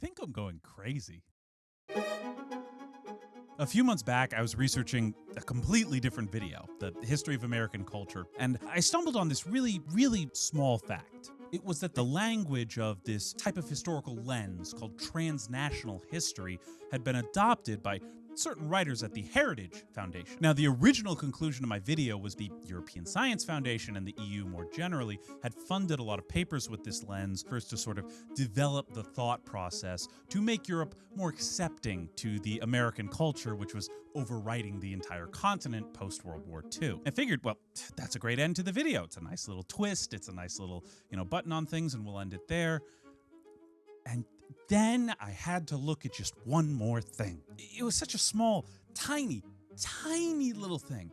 think I'm going crazy. A few months back, I was researching a completely different video, the history of American culture, and I stumbled on this really, really small fact. It was that the language of this type of historical lens called transnational history had been adopted by certain writers at the Heritage Foundation. Now, the original conclusion of my video was the European Science Foundation and the EU more generally had funded a lot of papers with this lens first to sort of develop the thought process to make Europe more accepting to the American culture, which was overwriting the entire continent post-World War II. I figured, well, that's a great end to the video. It's a nice little twist. It's a nice little, button on things, and we'll end it there. And then I had to look at just one more thing. It was such a small, tiny little thing.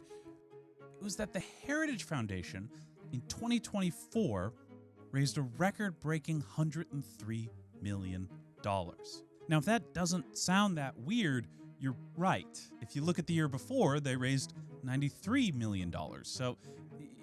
It was that the Heritage Foundation in 2024 raised a record-breaking $103 million. Now, if that doesn't sound that weird, you're right. If you look at the year before, they raised $93 million. So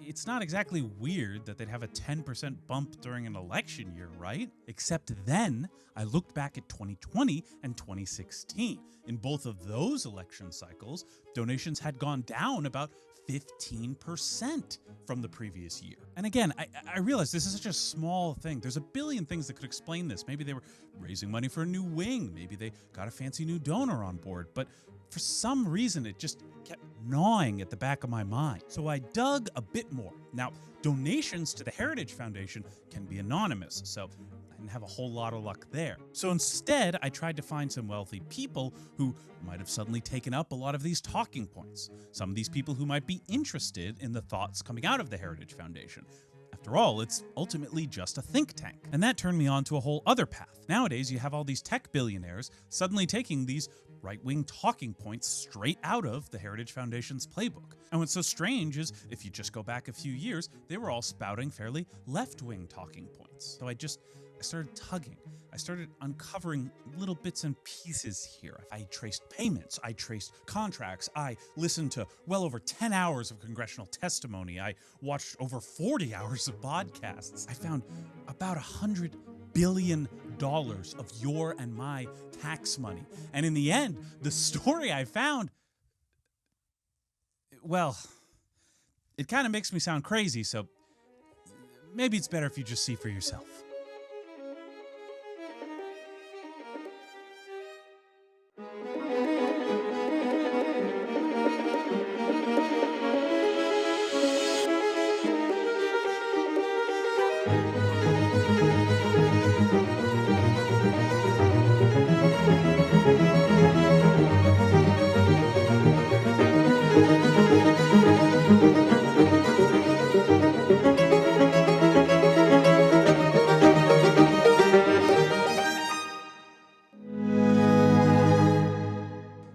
it's not exactly weird that they'd have a 10% bump during an election year, right? Except then I looked back at 2020 and 2016. In both of those election cycles, donations had gone down about 15% from the previous year. And again, I realize this is such a small thing. There's a billion things that could explain this. Maybe they were raising money for a new wing. Maybe they got a fancy new donor on board. But for some reason, it just kept gnawing at the back of my mind. So I dug a bit more. Now, donations to the Heritage Foundation can be anonymous, so I didn't have a whole lot of luck there. So instead, I tried to find some wealthy people who might have suddenly taken up a lot of these talking points. Some of these people who might be interested in the thoughts coming out of the Heritage Foundation. After all, it's ultimately just a think tank. And that turned me on to a whole other path. Nowadays, you have all these tech billionaires suddenly taking these right-wing talking points straight out of the Heritage Foundation's playbook. And what's so strange is, if you just go back a few years, they were all spouting fairly left-wing talking points. So I started tugging. I started uncovering little bits and pieces here. I traced payments, I traced contracts, I listened to well over 10 hours of congressional testimony, I watched over 40 hours of podcasts. I found about $100 billion of your and my tax money. And in the end, the story I found, well, it kind of makes me sound crazy, so maybe it's better if you just see for yourself.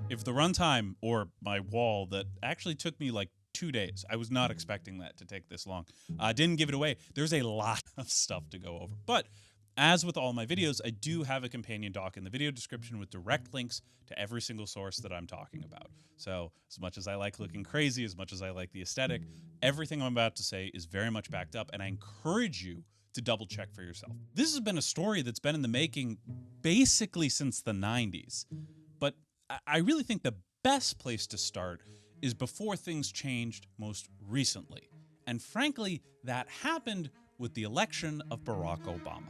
If the runtime or my wall that actually took me like 2 days, I was not expecting that to take this long, didn't give it away. There's a lot of stuff to go over. But as with all my videos, I do have a companion doc in the video description with direct links to every single source that I'm talking about. So as much as I like looking crazy, as much as I like the aesthetic, everything I'm about to say is very much backed up, and I encourage you to double check for yourself. This has been a story that's been in the making basically since the 90s. But I really think the best place to start is before things changed most recently. And frankly, that happened with the election of Barack Obama.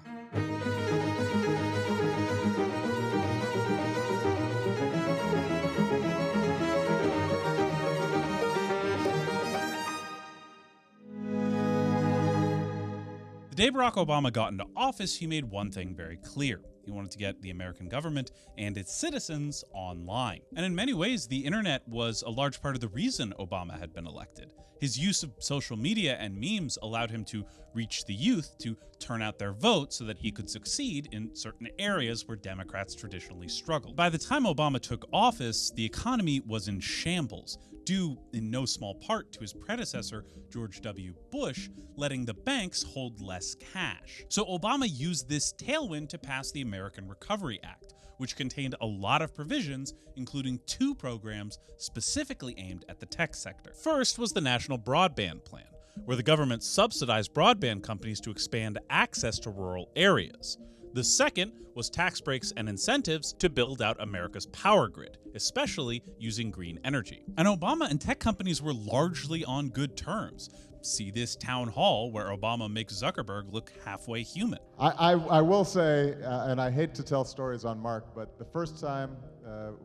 The day Barack Obama got into office, he made one thing very clear. He wanted to get the American government and its citizens online. And in many ways, the internet was a large part of the reason Obama had been elected. His use of social media and memes allowed him to reach the youth to turn out their vote so that he could succeed in certain areas where Democrats traditionally struggled. By the time Obama took office, the economy was in shambles, due in no small part to his predecessor, George W. Bush, letting the banks hold less cash. So Obama used this tailwind to pass the American Recovery Act, which contained a lot of provisions, including 2 programs specifically aimed at the tech sector. First was the National Broadband Plan, where the government subsidized broadband companies to expand access to rural areas. The second was tax breaks and incentives to build out America's power grid, especially using green energy. And Obama and tech companies were largely on good terms. See this town hall where Obama makes Zuckerberg look halfway human. I will say, and I hate to tell stories on Mark, but the first time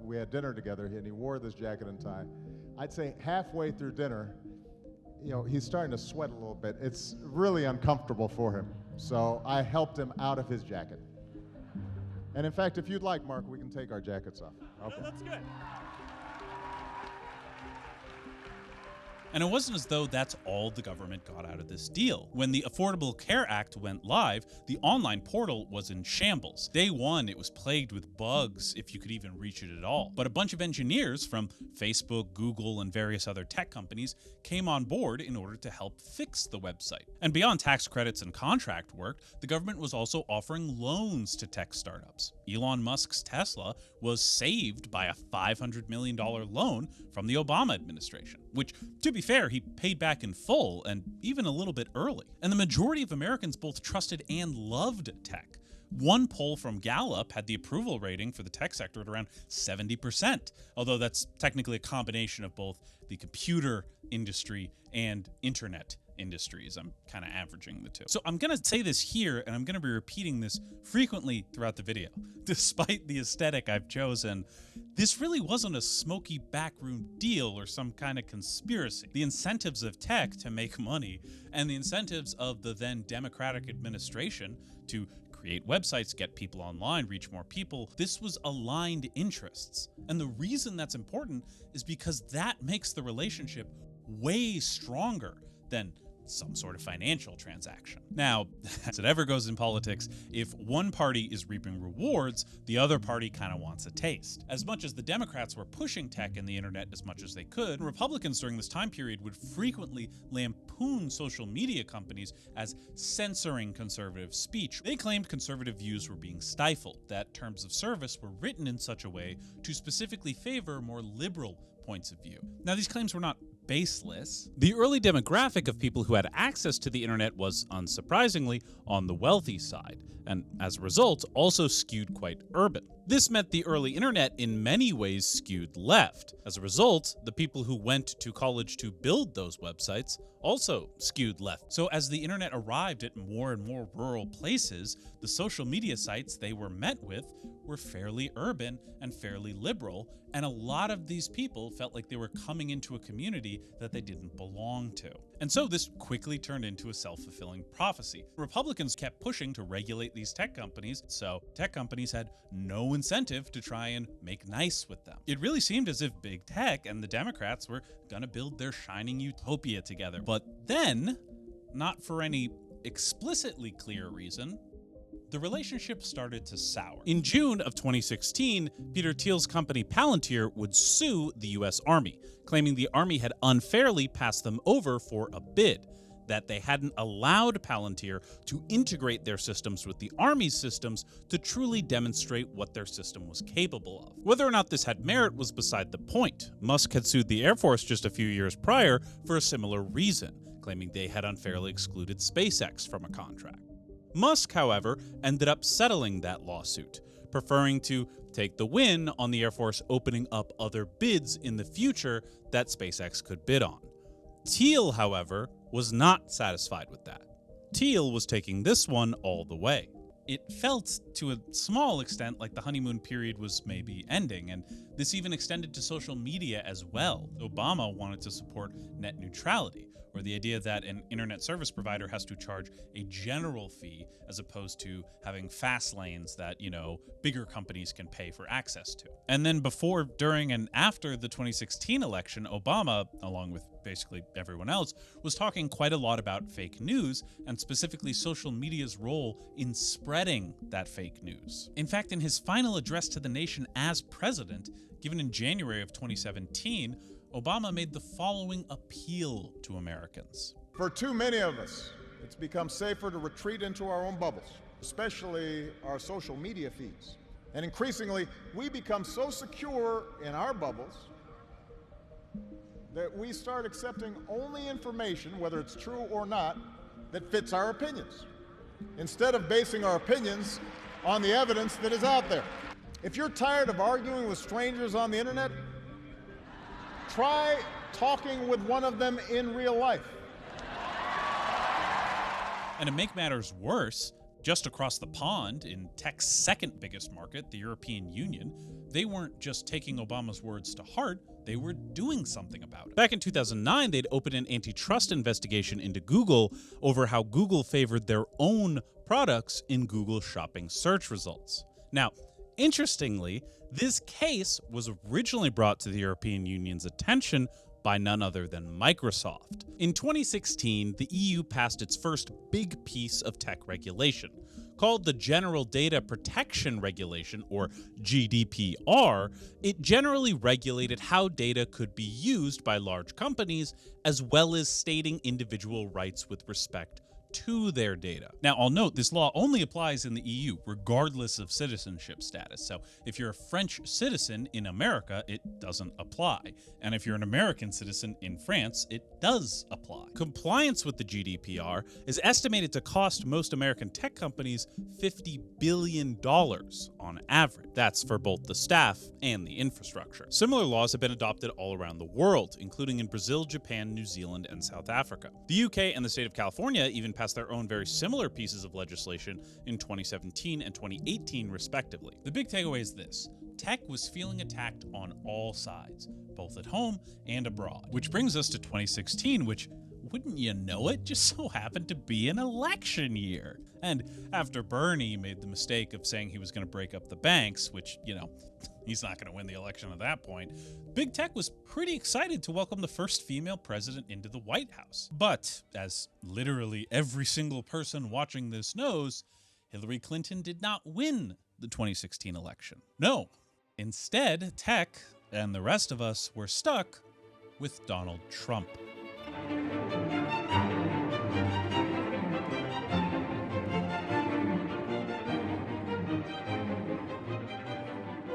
we had dinner together and he wore this jacket and tie, I'd say halfway through dinner, he's starting to sweat a little bit. It's really uncomfortable for him. So I helped him out of his jacket. And in fact, if you'd like, Mark, we can take our jackets off. Okay. No, that's good. And it wasn't as though that's all the government got out of this deal. When the Affordable Care Act went live, the online portal was in shambles. Day one, it was plagued with bugs, if you could even reach it at all. But a bunch of engineers from Facebook, Google, and various other tech companies came on board in order to help fix the website. And beyond tax credits and contract work, the government was also offering loans to tech startups. Elon Musk's Tesla was saved by a $500 million loan from the Obama administration, which, to be fair, he paid back in full and even a little bit early. And the majority of Americans both trusted and loved tech. One poll from Gallup had the approval rating for the tech sector at around 70%, although that's technically a combination of both the computer industry and internet industries. I'm kind of averaging the two. So I'm going to say this here, and I'm going to be repeating this frequently throughout the video. Despite the aesthetic I've chosen, this really wasn't a smoky backroom deal or some kind of conspiracy. The incentives of tech to make money and the incentives of the then Democratic administration to create websites, get people online, reach more people. This was aligned interests. And the reason that's important is because that makes the relationship way stronger than some sort of financial transaction. Now, as it ever goes in politics, if one party is reaping rewards, the other party kind of wants a taste. As much as the Democrats were pushing tech and the internet as much as they could, Republicans during this time period would frequently lampoon social media companies as censoring conservative speech. They claimed conservative views were being stifled, that terms of service were written in such a way to specifically favor more liberal points of view. Now, these claims were not baseless. The early demographic of people who had access to the internet was, unsurprisingly, on the wealthy side, and as a result, also skewed quite urban. This meant the early internet in many ways skewed left. As a result, the people who went to college to build those websites also skewed left. So as the internet arrived at more and more rural places, the social media sites they were met with were fairly urban and fairly liberal, and a lot of these people felt like they were coming into a community that they didn't belong to. And so this quickly turned into a self-fulfilling prophecy. Republicans kept pushing to regulate these tech companies, so tech companies had no incentive to try and make nice with them. It really seemed as if big tech and the Democrats were gonna build their shining utopia together. But then, not for any explicitly clear reason, the relationship started to sour. In June of 2016, Peter Thiel's company Palantir would sue the US Army, claiming the Army had unfairly passed them over for a bid, that they hadn't allowed Palantir to integrate their systems with the Army's systems to truly demonstrate what their system was capable of. Whether or not this had merit was beside the point. Musk had sued the Air Force just a few years prior for a similar reason, claiming they had unfairly excluded SpaceX from a contract. Musk, however, ended up settling that lawsuit, preferring to take the win on the Air Force opening up other bids in the future that SpaceX could bid on. Thiel, however, was not satisfied with that. Thiel was taking this one all the way. It felt, to a small extent, like the honeymoon period was maybe ending, and this even extended to social media as well. Obama wanted to support net neutrality, or the idea that an internet service provider has to charge a general fee as opposed to having fast lanes that, bigger companies can pay for access to. And then before, during, and after the 2016 election, Obama, along with basically everyone else, was talking quite a lot about fake news, and specifically social media's role in spreading that fake news. In fact, in his final address to the nation as president, given in January of 2017, Obama made the following appeal to Americans. For too many of us, it's become safer to retreat into our own bubbles, especially our social media feeds. And increasingly, we become so secure in our bubbles that we start accepting only information, whether it's true or not, that fits our opinions, instead of basing our opinions on the evidence that is out there. If you're tired of arguing with strangers on the internet, try talking with one of them in real life. And to make matters worse, just across the pond, in tech's second biggest market, the European Union, they weren't just taking Obama's words to heart, they were doing something about it. Back in 2009, they'd opened an antitrust investigation into Google over how Google favored their own products in Google shopping search results. Now, interestingly, this case was originally brought to the European Union's attention by none other than Microsoft. In 2016, the EU passed its first big piece of tech regulation. Called the General Data Protection Regulation, or GDPR, it generally regulated how data could be used by large companies, as well as stating individual rights with respect to their data. Now, I'll note this law only applies in the EU, regardless of citizenship status. So if you're a French citizen in America, it doesn't apply. And if you're an American citizen in France, it does apply. Compliance with the GDPR is estimated to cost most American tech companies $50 billion on average. That's for both the staff and the infrastructure. Similar laws have been adopted all around the world, including in Brazil, Japan, New Zealand, and South Africa. The UK and the state of California even passed their own very similar pieces of legislation in 2017 and 2018, respectively. The big takeaway is this: tech was feeling attacked on all sides, both at home and abroad. Which brings us to 2016, which, wouldn't you know it, just so happened to be an election year. And after Bernie made the mistake of saying he was going to break up the banks, which, he's not going to win the election at that point, big tech was pretty excited to welcome the first female president into the White House. But, as literally every single person watching this knows, Hillary Clinton did not win the 2016 election. No. Instead, tech and the rest of us were stuck with Donald Trump.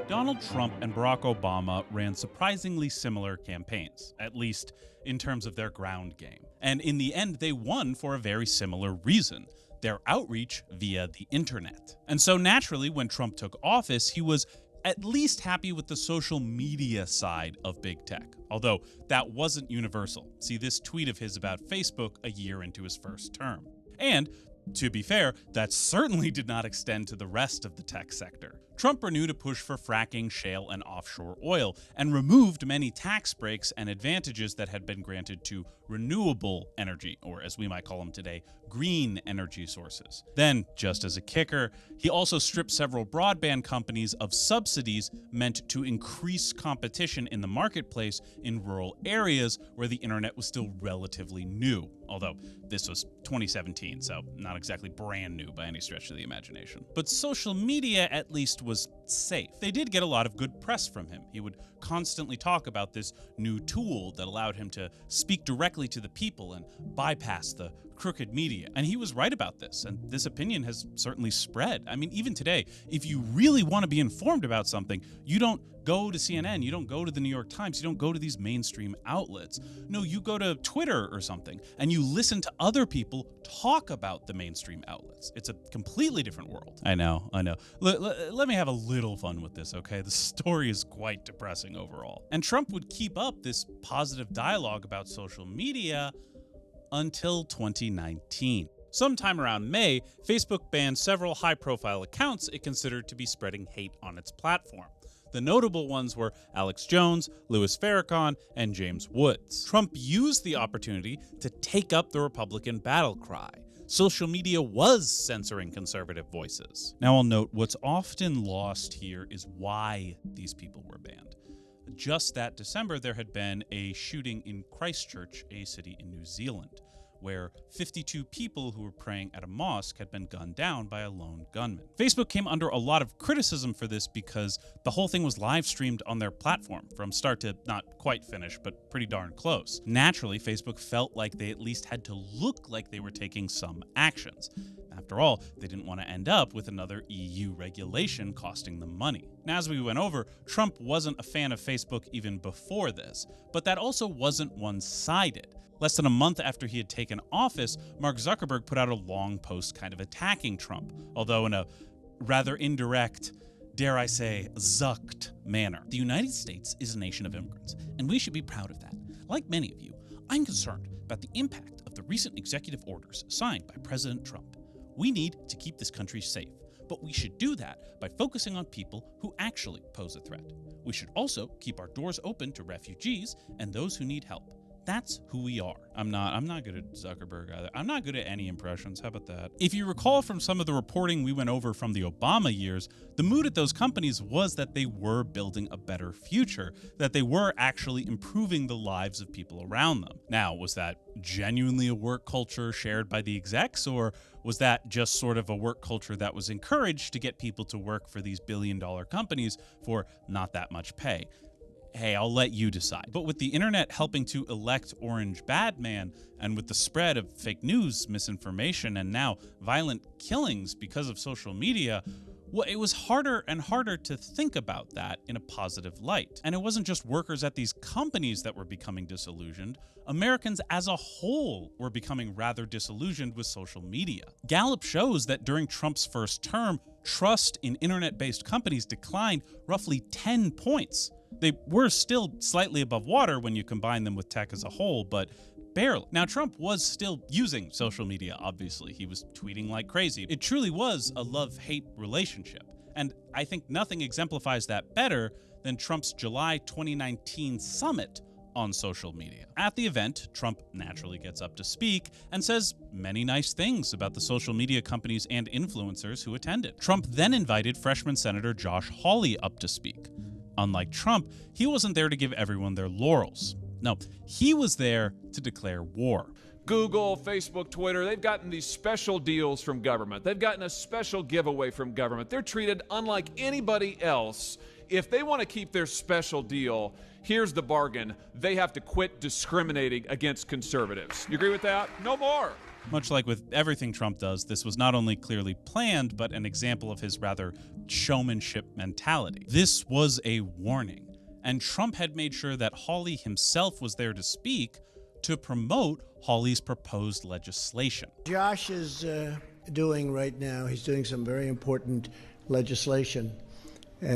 Donald Trump and Barack Obama ran surprisingly similar campaigns, at least in terms of their ground game. And in the end, they won for a very similar reason: their outreach via the internet. And so naturally, when Trump took office, he was at least happy with the social media side of big tech, although that wasn't universal. See this tweet of his about Facebook a year into his first term. And to be fair, that certainly did not extend to the rest of the tech sector. Trump renewed a push for fracking, shale, and offshore oil, and removed many tax breaks and advantages that had been granted to renewable energy, or as we might call them today, green energy sources. Then, just as a kicker, he also stripped several broadband companies of subsidies meant to increase competition in the marketplace in rural areas where the internet was still relatively new. Although this was 2017, so not exactly brand new by any stretch of the imagination. But social media at least was safe. They did get a lot of good press from him. He would constantly talk about this new tool that allowed him to speak directly to the people and bypass the crooked media. And he was right about this, and this opinion has certainly spread. I mean, even today, if you really want to be informed about something, you don't go to CNN, you don't go to the New York Times, you don't go to these mainstream outlets. No, you go to Twitter or something, and you listen to other people talk about the mainstream outlets. It's a completely different world. I know. Let me have a little fun with this, okay? The story is quite depressing overall. And Trump would keep up this positive dialogue about social media until 2019. Sometime around May, Facebook banned several high-profile accounts it considered to be spreading hate on its platform. The notable ones were Alex Jones, Louis Farrakhan, and James Woods. Trump used the opportunity to take up the Republican battle cry. Social media was censoring conservative voices. Now I'll note what's often lost here is why these people were banned. Just that December, there had been a shooting in Christchurch, a city in New Zealand, where 52 people who were praying at a mosque had been gunned down by a lone gunman. Facebook came under a lot of criticism for this because the whole thing was live streamed on their platform from start to not quite finish, but pretty darn close. Naturally, Facebook felt like they at least had to look like they were taking some actions. After all, they didn't want to end up with another EU regulation costing them money. Now, as we went over, Trump wasn't a fan of Facebook even before this, but that also wasn't one-sided. Less than a month after he had taken office, Mark Zuckerberg put out a long post kind of attacking Trump, although in a rather indirect, dare I say, zucked manner. The United States is a nation of immigrants, and we should be proud of that. Like many of you, I'm concerned about the impact of the recent executive orders signed by President Trump. We need to keep this country safe, but we should do that by focusing on people who actually pose a threat. We should also keep our doors open to refugees and those who need help. That's who we are. I'm not good at Zuckerberg either. I'm not good at any impressions. How about that? If you recall from some of the reporting we went over from the Obama years, the mood at those companies was that they were building a better future, that they were actually improving the lives of people around them. Now, was that genuinely a work culture shared by the execs, or was that just sort of a work culture that was encouraged to get people to work for these billion-dollar companies for not that much pay? Hey, I'll let you decide. But with the internet helping to elect Orange Bad Man, and with the spread of fake news, misinformation, and now violent killings because of social media, well, it was harder and harder to think about that in a positive light. And it wasn't just workers at these companies that were becoming disillusioned. Americans as a whole were becoming rather disillusioned with social media. Gallup shows that during Trump's first term, trust in internet-based companies declined roughly 10 points. They were still slightly above water when you combine them with tech as a whole, but barely. Now, Trump was still using social media, obviously. He was tweeting like crazy. It truly was a love-hate relationship. And I think nothing exemplifies that better than Trump's July 2019 summit on social media. At the event, Trump naturally gets up to speak and says many nice things about the social media companies and influencers who attended. Trump then invited freshman Senator Josh Hawley up to speak. Unlike Trump, he wasn't there to give everyone their laurels. No, he was there to declare war. Google, Facebook, Twitter, they've gotten these special deals from government. They've gotten a special giveaway from government. They're treated unlike anybody else. If they want to keep their special deal, here's the bargain. They have to quit discriminating against conservatives. You agree with that? No more. Much like with everything Trump does, this was not only clearly planned, but an example of his rather showmanship mentality. This was a warning, and Trump had made sure that Hawley himself was there to speak to promote Hawley's proposed legislation. Josh is doing right now, he's doing some very important legislation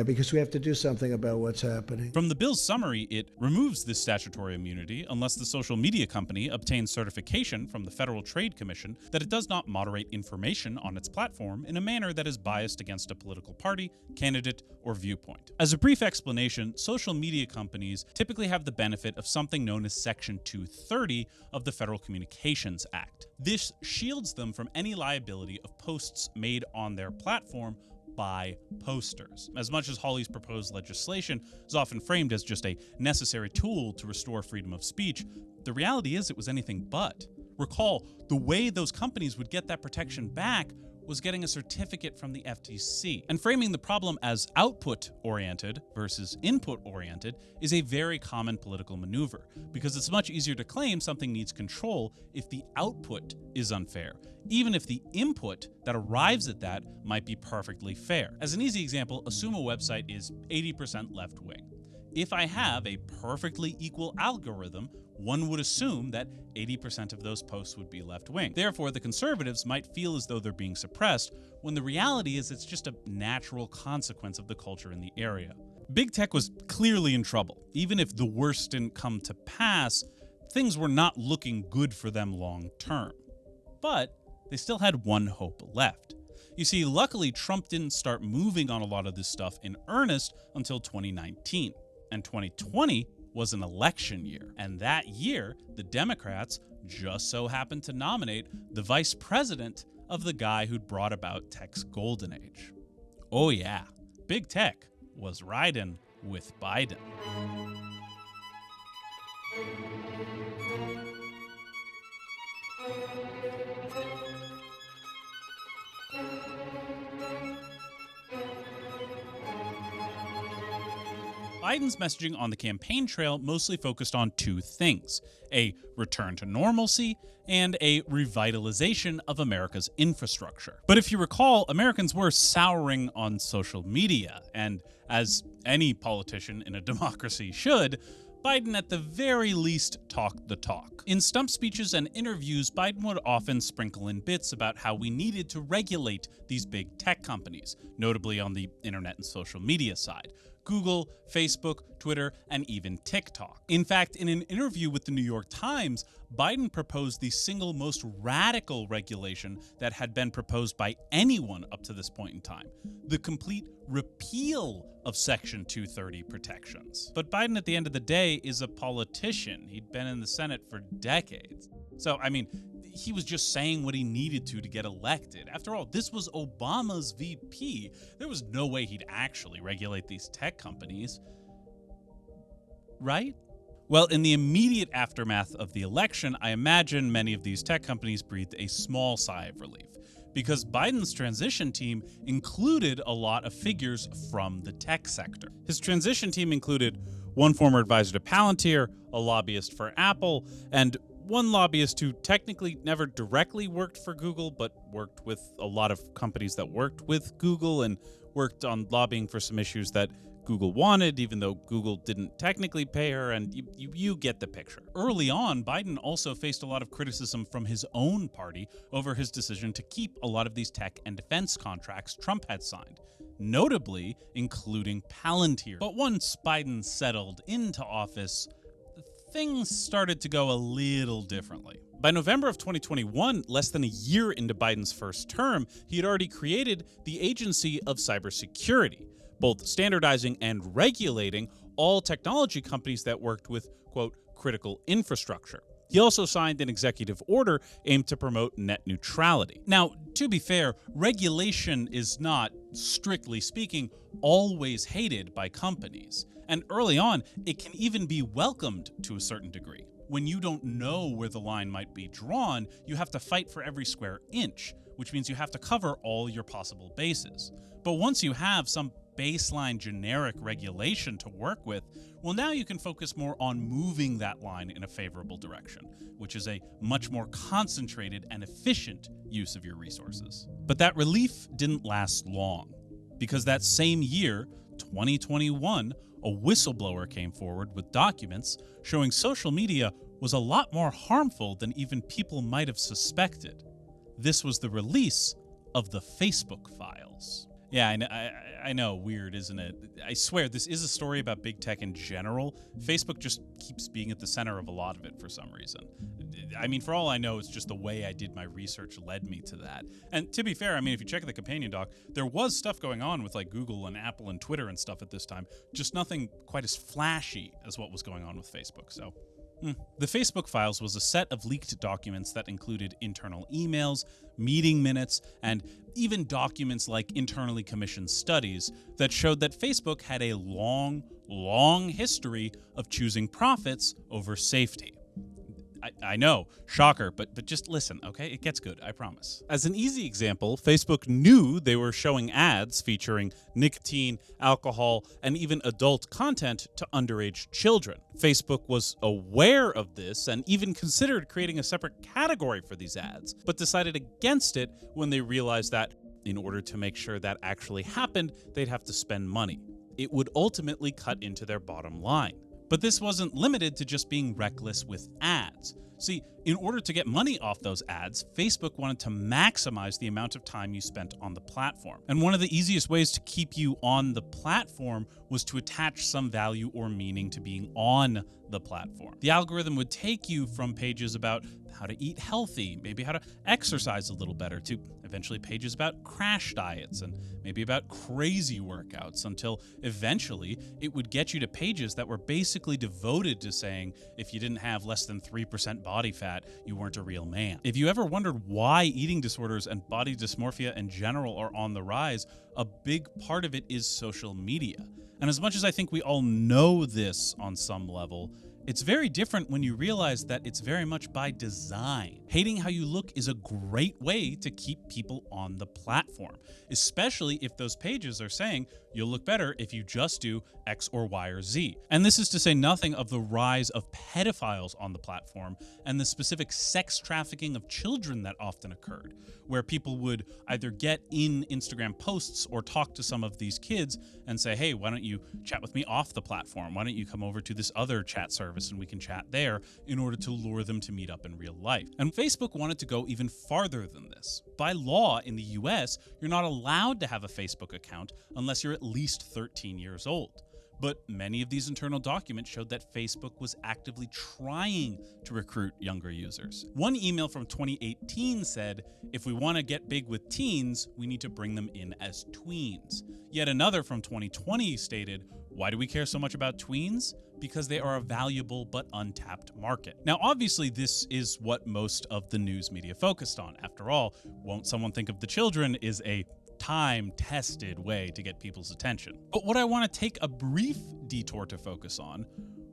because we have to do something about what's happening. From the bill's summary, it removes this statutory immunity unless the social media company obtains certification from the Federal Trade Commission that it does not moderate information on its platform in a manner that is biased against a political party, candidate, or viewpoint. As a brief explanation, social media companies typically have the benefit of something known as Section 230 of the Federal Communications Act. This shields them from any liability of posts made on their platform by posters. As much as Hawley's proposed legislation is often framed as just a necessary tool to restore freedom of speech, the reality is it was anything but. Recall, the way those companies would get that protection back was getting a certificate from the FTC. And framing the problem as output-oriented versus input-oriented is a very common political maneuver, because it's much easier to claim something needs control if the output is unfair, even if the input that arrives at that might be perfectly fair. As an easy example, assume a website is 80% left-wing. If I have a perfectly equal algorithm, one would assume that 80% of those posts would be left-wing. Therefore, the conservatives might feel as though they're being suppressed, when the reality is it's just a natural consequence of the culture in the area. Big tech was clearly in trouble. Even if the worst didn't come to pass, things were not looking good for them long term. But they still had one hope left. You see, luckily, Trump didn't start moving on a lot of this stuff in earnest until 2019. And 2020 was an election year. And that year, the Democrats just so happened to nominate the vice president of the guy who'd brought about tech's golden age. Oh yeah, big tech was riding with Biden. Biden's messaging on the campaign trail mostly focused on two things: a return to normalcy and a revitalization of America's infrastructure. But if you recall, Americans were souring on social media, and as any politician in a democracy should, Biden at the very least talked the talk. In stump speeches and interviews, Biden would often sprinkle in bits about how we needed to regulate these big tech companies, notably on the internet and social media side. Google, Facebook, Twitter, and even TikTok. In fact, in an interview with the New York Times, Biden proposed the single most radical regulation that had been proposed by anyone up to this point in time: the complete repeal of Section 230 protections. But Biden, at the end of the day, is a politician. He'd been in the Senate for decades. So, I mean, he was just saying what he needed to get elected. After all, this was Obama's VP. There was no way he'd actually regulate these tech companies. Right? Well, in the immediate aftermath of the election, I imagine many of these tech companies breathed a small sigh of relief, because Biden's transition team included a lot of figures from the tech sector. His transition team included one former advisor to Palantir, a lobbyist for Apple, and one lobbyist who technically never directly worked for Google, but worked with a lot of companies that worked with Google and worked on lobbying for some issues that Google wanted, even though Google didn't technically pay her, and you get the picture. Early on, Biden also faced a lot of criticism from his own party over his decision to keep a lot of these tech and defense contracts Trump had signed, notably including Palantir. But once Biden settled into office, things started to go a little differently. By November of 2021, less than a year into Biden's first term, he had already created the Agency of Cybersecurity, both standardizing and regulating all technology companies that worked with, quote, critical infrastructure. He also signed an executive order aimed to promote net neutrality. Now, to be fair, regulation is not, strictly speaking, always hated by companies. And early on, it can even be welcomed to a certain degree. When you don't know where the line might be drawn, you have to fight for every square inch, which means you have to cover all your possible bases. But once you have some baseline generic regulation to work with, well, now you can focus more on moving that line in a favorable direction, which is a much more concentrated and efficient use of your resources. But that relief didn't last long, because that same year, 2021, a whistleblower came forward with documents showing social media was a lot more harmful than even people might have suspected. This was the release of the Facebook files. Yeah, I know, weird, isn't it? I swear, this is a story about big tech in general. Facebook just keeps being at the center of a lot of it for some reason. I mean, for all I know, it's just the way I did my research led me to that. And to be fair, I mean, if you check the companion doc, there was stuff going on with like Google and Apple and Twitter and stuff at this time, just nothing quite as flashy as what was going on with Facebook, so. The Facebook files was a set of leaked documents that included internal emails, meeting minutes, and even documents like internally commissioned studies that showed that Facebook had a long history of choosing profits over safety. I know, shocker, but just listen, okay? It gets good, I promise. As an easy example, Facebook knew they were showing ads featuring nicotine, alcohol, and even adult content to underage children. Facebook was aware of this and even considered creating a separate category for these ads, but decided against it when they realized that in order to make sure that actually happened, they'd have to spend money. It would ultimately cut into their bottom line. But this wasn't limited to just being reckless with ads. See, in order to get money off those ads, Facebook wanted to maximize the amount of time you spent on the platform. And one of the easiest ways to keep you on the platform was to attach some value or meaning to being on the platform. The algorithm would take you from pages about how to eat healthy, maybe how to exercise a little better, to eventually pages about crash diets and maybe about crazy workouts, until eventually it would get you to pages that were basically devoted to saying if you didn't have less than 3% body fat, you weren't a real man. If you ever wondered why eating disorders and body dysmorphia in general are on the rise, a big part of it is social media. And as much as I think we all know this on some level, it's very different when you realize that it's very much by design. Hating how you look is a great way to keep people on the platform, especially if those pages are saying You'll look better if you just do X or Y or Z. And this is to say nothing of the rise of pedophiles on the platform and the specific sex trafficking of children that often occurred, where people would either get in Instagram posts or talk to some of these kids and say, hey, why don't you chat with me off the platform? Why don't you come over to this other chat service and we can chat there, in order to lure them to meet up in real life. And Facebook wanted to go even farther than this. By law in the US, you're not allowed to have a Facebook account unless you're at least 13 years old. But many of these internal documents showed that Facebook was actively trying to recruit younger users. One email from 2018 said, if we want to get big with teens, we need to bring them in as tweens. Yet another from 2020 stated, why do we care so much about tweens? Because they are a valuable but untapped market. Now, obviously, this is what most of the news media focused on. After all, won't someone think of the children is a time-tested way to get people's attention. But what I want to take a brief detour to focus on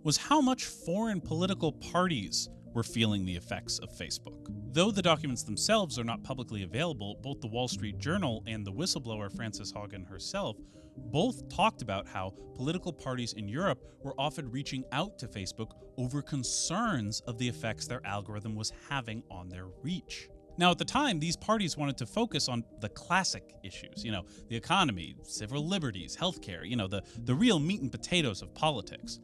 was how much foreign political parties were feeling the effects of Facebook. Though the documents themselves are not publicly available, both the Wall Street Journal and the whistleblower Frances Haugen herself both talked about how political parties in Europe were often reaching out to Facebook over concerns of the effects their algorithm was having on their reach. Now, at the time, these parties wanted to focus on the classic issues, the economy, civil liberties, healthcare, the real meat and potatoes of politics.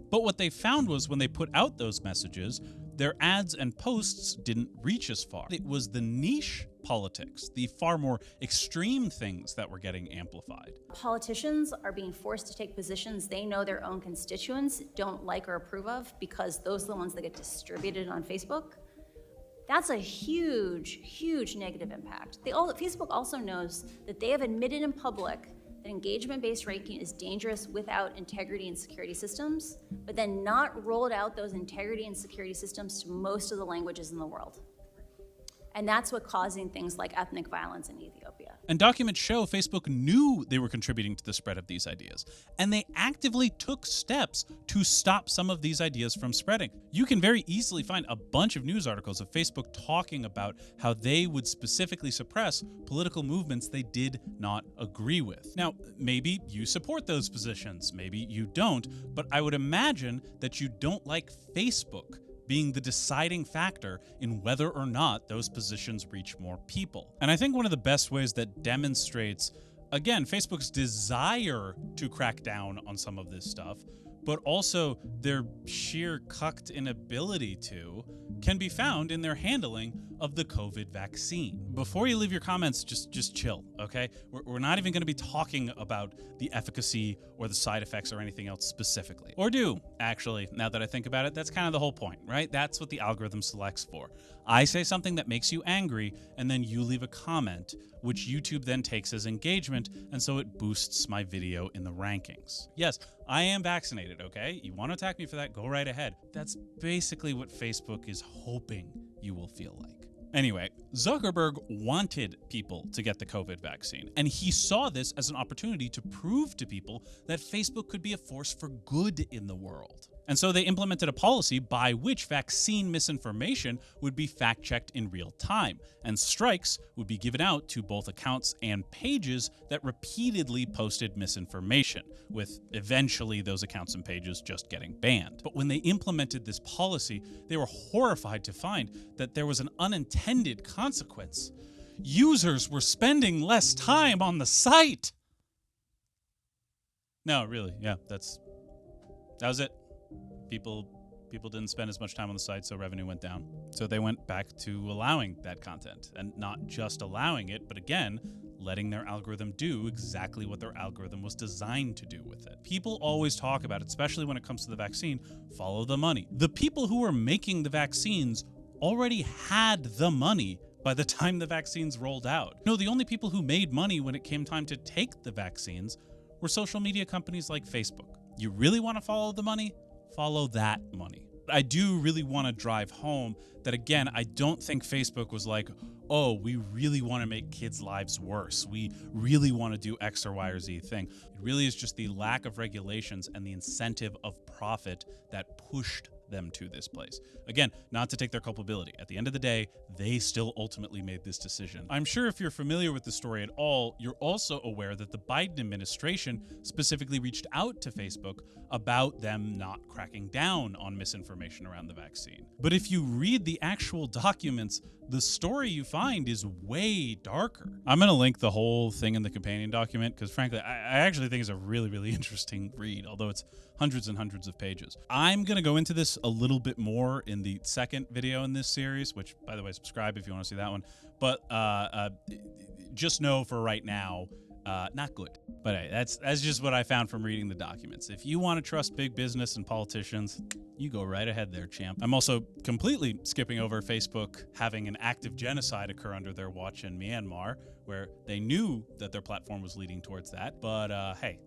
But what they found was when they put out those messages, their ads and posts didn't reach as far. It was the niche politics, the far more extreme things that were getting amplified. Politicians are being forced to take positions they know their own constituents don't like or approve of, because those are the ones that get distributed on Facebook. That's a huge, huge negative impact. Facebook also knows that they have admitted in public that engagement-based ranking is dangerous without integrity and security systems, but then not rolled out those integrity and security systems to most of the languages in the world. And that's what causing things like ethnic violence in Ethiopia. And documents show Facebook knew they were contributing to the spread of these ideas, and they actively took steps to stop some of these ideas from spreading. You can very easily find a bunch of news articles of Facebook talking about how they would specifically suppress political movements they did not agree with. Now, maybe you support those positions, maybe you don't, but I would imagine that you don't like Facebook being the deciding factor in whether or not those positions reach more people. And I think one of the best ways that demonstrates, again, Facebook's desire to crack down on some of this stuff, but also their sheer cucked inability to, can be found in their handling of the COVID vaccine. Before you leave your comments, just chill, okay? We're not even going to be talking about the efficacy or the side effects or anything else specifically. Or do, actually, now that I think about it, that's kind of the whole point, right? That's what the algorithm selects for. I say something that makes you angry, and then you leave a comment, which YouTube then takes as engagement, and so it boosts my video in the rankings. Yes, I am vaccinated, okay? You want to attack me for that? Go right ahead. That's basically what Facebook is hoping you will feel like. Anyway, Zuckerberg wanted people to get the COVID vaccine, and he saw this as an opportunity to prove to people that Facebook could be a force for good in the world. And so they implemented a policy by which vaccine misinformation would be fact-checked in real time, and strikes would be given out to both accounts and pages that repeatedly posted misinformation, with eventually those accounts and pages just getting banned. But when they implemented this policy, they were horrified to find that there was an unintended consequence. Users were spending less time on the site. No, really, yeah, that was it. People didn't spend as much time on the site, so revenue went down. So they went back to allowing that content, and not just allowing it, but again, letting their algorithm do exactly what their algorithm was designed to do with it. People always talk about it, especially when it comes to the vaccine, follow the money. The people who were making the vaccines already had the money by the time the vaccines rolled out. No, the only people who made money when it came time to take the vaccines were social media companies like Facebook. You really want to follow the money? Follow that money. I do really want to drive home that, again, I don't think Facebook was like, oh, we really want to make kids' lives worse. We really want to do X or Y or Z thing. It really is just the lack of regulations and the incentive of profit that pushed them to this place. Again, not to take their culpability. At the end of the day, they still ultimately made this decision. I'm sure if you're familiar with the story at all, you're also aware that the Biden administration specifically reached out to Facebook about them not cracking down on misinformation around the vaccine. But if you read the actual documents, the story you find is way darker. I'm going to link the whole thing in the companion document because frankly, I actually think it's a really, really interesting read, although it's hundreds and hundreds of pages. I'm going to go into this a little bit more in the second video in this series, which, by the way, subscribe if you want to see that one. But just know for right now, not good. But hey, that's just what I found from reading the documents. If you want to trust big business and politicians, you go right ahead there, champ. I'm also completely skipping over Facebook having an active genocide occur under their watch in Myanmar, where they knew that their platform was leading towards that. But hey,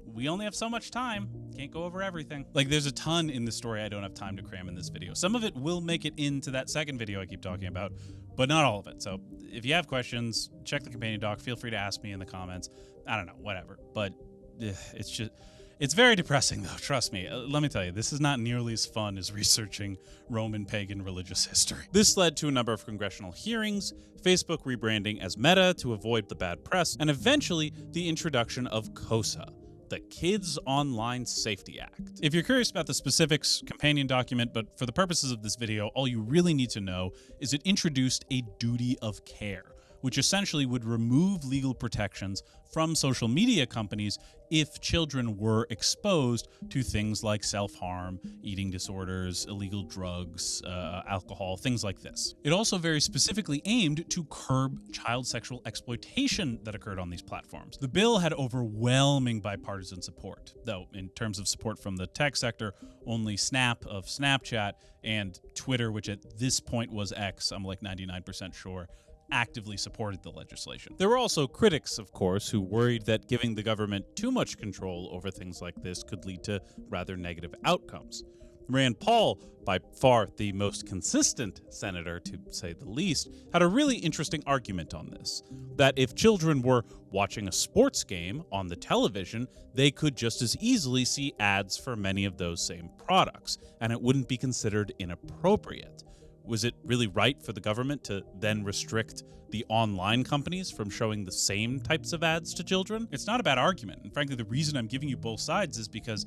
we only have so much time. Can't go over everything. Like, there's a ton in the story I don't have time to cram in this video. Some of it will make it into that second video I keep talking about, but not all of it. So if you have questions, check the companion doc. Feel free to ask me in the comments. I don't know, whatever. But it's very depressing, though. Trust me. Let me tell you, this is not nearly as fun as researching Roman pagan religious history. This led to a number of congressional hearings, Facebook rebranding as Meta to avoid the bad press, and eventually the introduction of KOSA, the Kids Online Safety Act. If you're curious about the specifics, companion document, but for the purposes of this video, all you really need to know is it introduced a duty of care, which essentially would remove legal protections from social media companies if children were exposed to things like self-harm, eating disorders, illegal drugs, alcohol, things like this. It also very specifically aimed to curb child sexual exploitation that occurred on these platforms. The bill had overwhelming bipartisan support, though in terms of support from the tech sector, only Snap of Snapchat and Twitter, which at this point was X, I'm like 99% sure, actively supported the legislation. There were also critics, of course, who worried that giving the government too much control over things like this could lead to rather negative outcomes. Rand Paul, by far the most consistent senator, to say the least, had a really interesting argument on this, that if children were watching a sports game on the television, they could just as easily see ads for many of those same products, and it wouldn't be considered inappropriate. Was it really right for the government to then restrict the online companies from showing the same types of ads to children? It's not a bad argument. And frankly, the reason I'm giving you both sides is because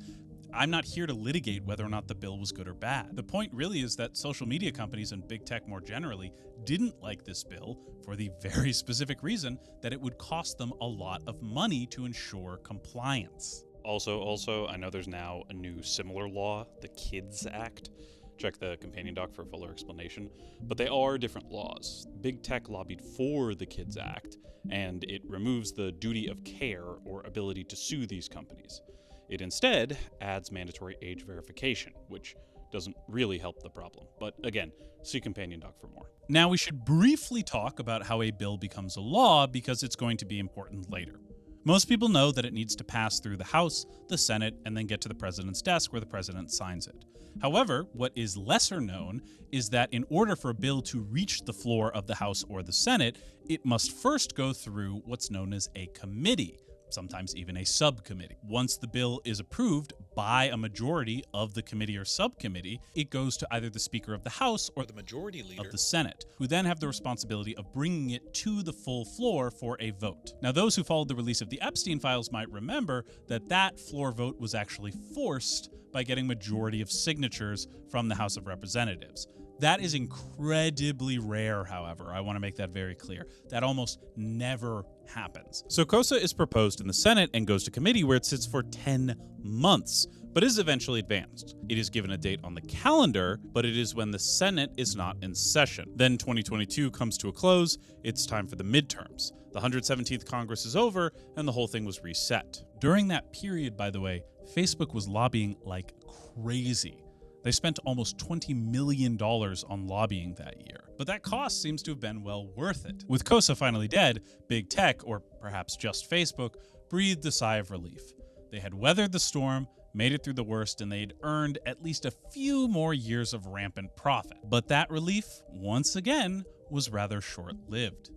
I'm not here to litigate whether or not the bill was good or bad. The point really is that social media companies and big tech more generally didn't like this bill for the very specific reason that it would cost them a lot of money to ensure compliance. Also, I know there's now a new similar law, the Kids Act. Check the companion doc for a fuller explanation. But they are different laws. Big tech lobbied for the Kids Act, and it removes the duty of care or ability to sue these companies. It instead adds mandatory age verification, which doesn't really help the problem. But again, see companion doc for more. Now we should briefly talk about how a bill becomes a law because it's going to be important later. Most people know that it needs to pass through the House, the Senate, and then get to the president's desk where the president signs it. However, what is lesser known is that in order for a bill to reach the floor of the House or the Senate, it must first go through what's known as a committee, sometimes even a subcommittee. Once the bill is approved by a majority of the committee or subcommittee, it goes to either the Speaker of the House or the Majority Leader of the Senate, who then have the responsibility of bringing it to the full floor for a vote. Now, those who followed the release of the Epstein files might remember that that floor vote was actually forced by getting majority of signatures from the House of Representatives. That is incredibly rare, however. I want to make that very clear. That almost never happens. So KOSA is proposed in the Senate and goes to committee where it sits for 10 months, but is eventually advanced. It is given a date on the calendar, but it is when the Senate is not in session. Then 2022 comes to a close. It's time for the midterms. The 117th Congress is over, and the whole thing was reset. During that period, by the way, Facebook was lobbying like crazy. They spent almost $20 million on lobbying that year. But that cost seems to have been well worth it. With KOSA finally dead, big tech, or perhaps just Facebook, breathed a sigh of relief. They had weathered the storm, made it through the worst, and they'd earned at least a few more years of rampant profit. But that relief, once again, was rather short-lived.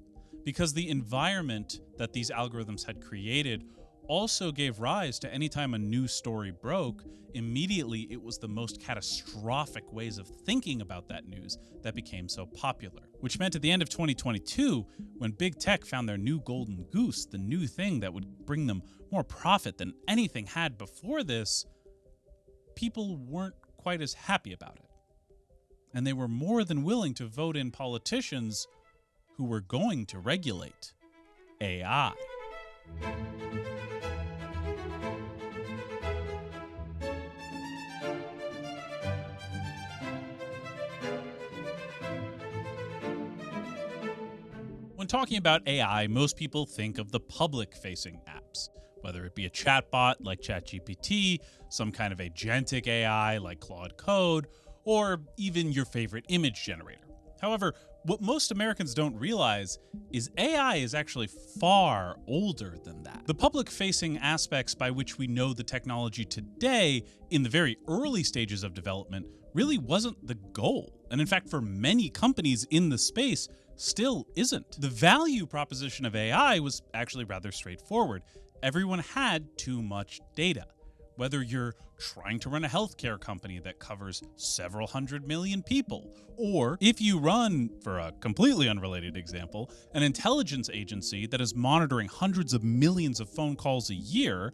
Because the environment that these algorithms had created also gave rise to anytime a news story broke, immediately it was the most catastrophic ways of thinking about that news that became so popular. Which meant at the end of 2022, when big tech found their new golden goose, the new thing that would bring them more profit than anything had before this, people weren't quite as happy about it. And they were more than willing to vote in politicians who were going to regulate AI. When talking about AI, most people think of the public-facing apps, whether it be a chatbot like ChatGPT, some kind of agentic AI like Claude Code, or even your favorite image generator. However, what most Americans don't realize is AI is actually far older than that. The public-facing aspects by which we know the technology today, in the very early stages of development, really wasn't the goal. And in fact, for many companies in the space, still isn't. The value proposition of AI was actually rather straightforward. Everyone had too much data. Whether you're trying to run a healthcare company that covers several 100 million people, or if you run, for a completely unrelated example, an intelligence agency that is monitoring hundreds of millions of phone calls a year,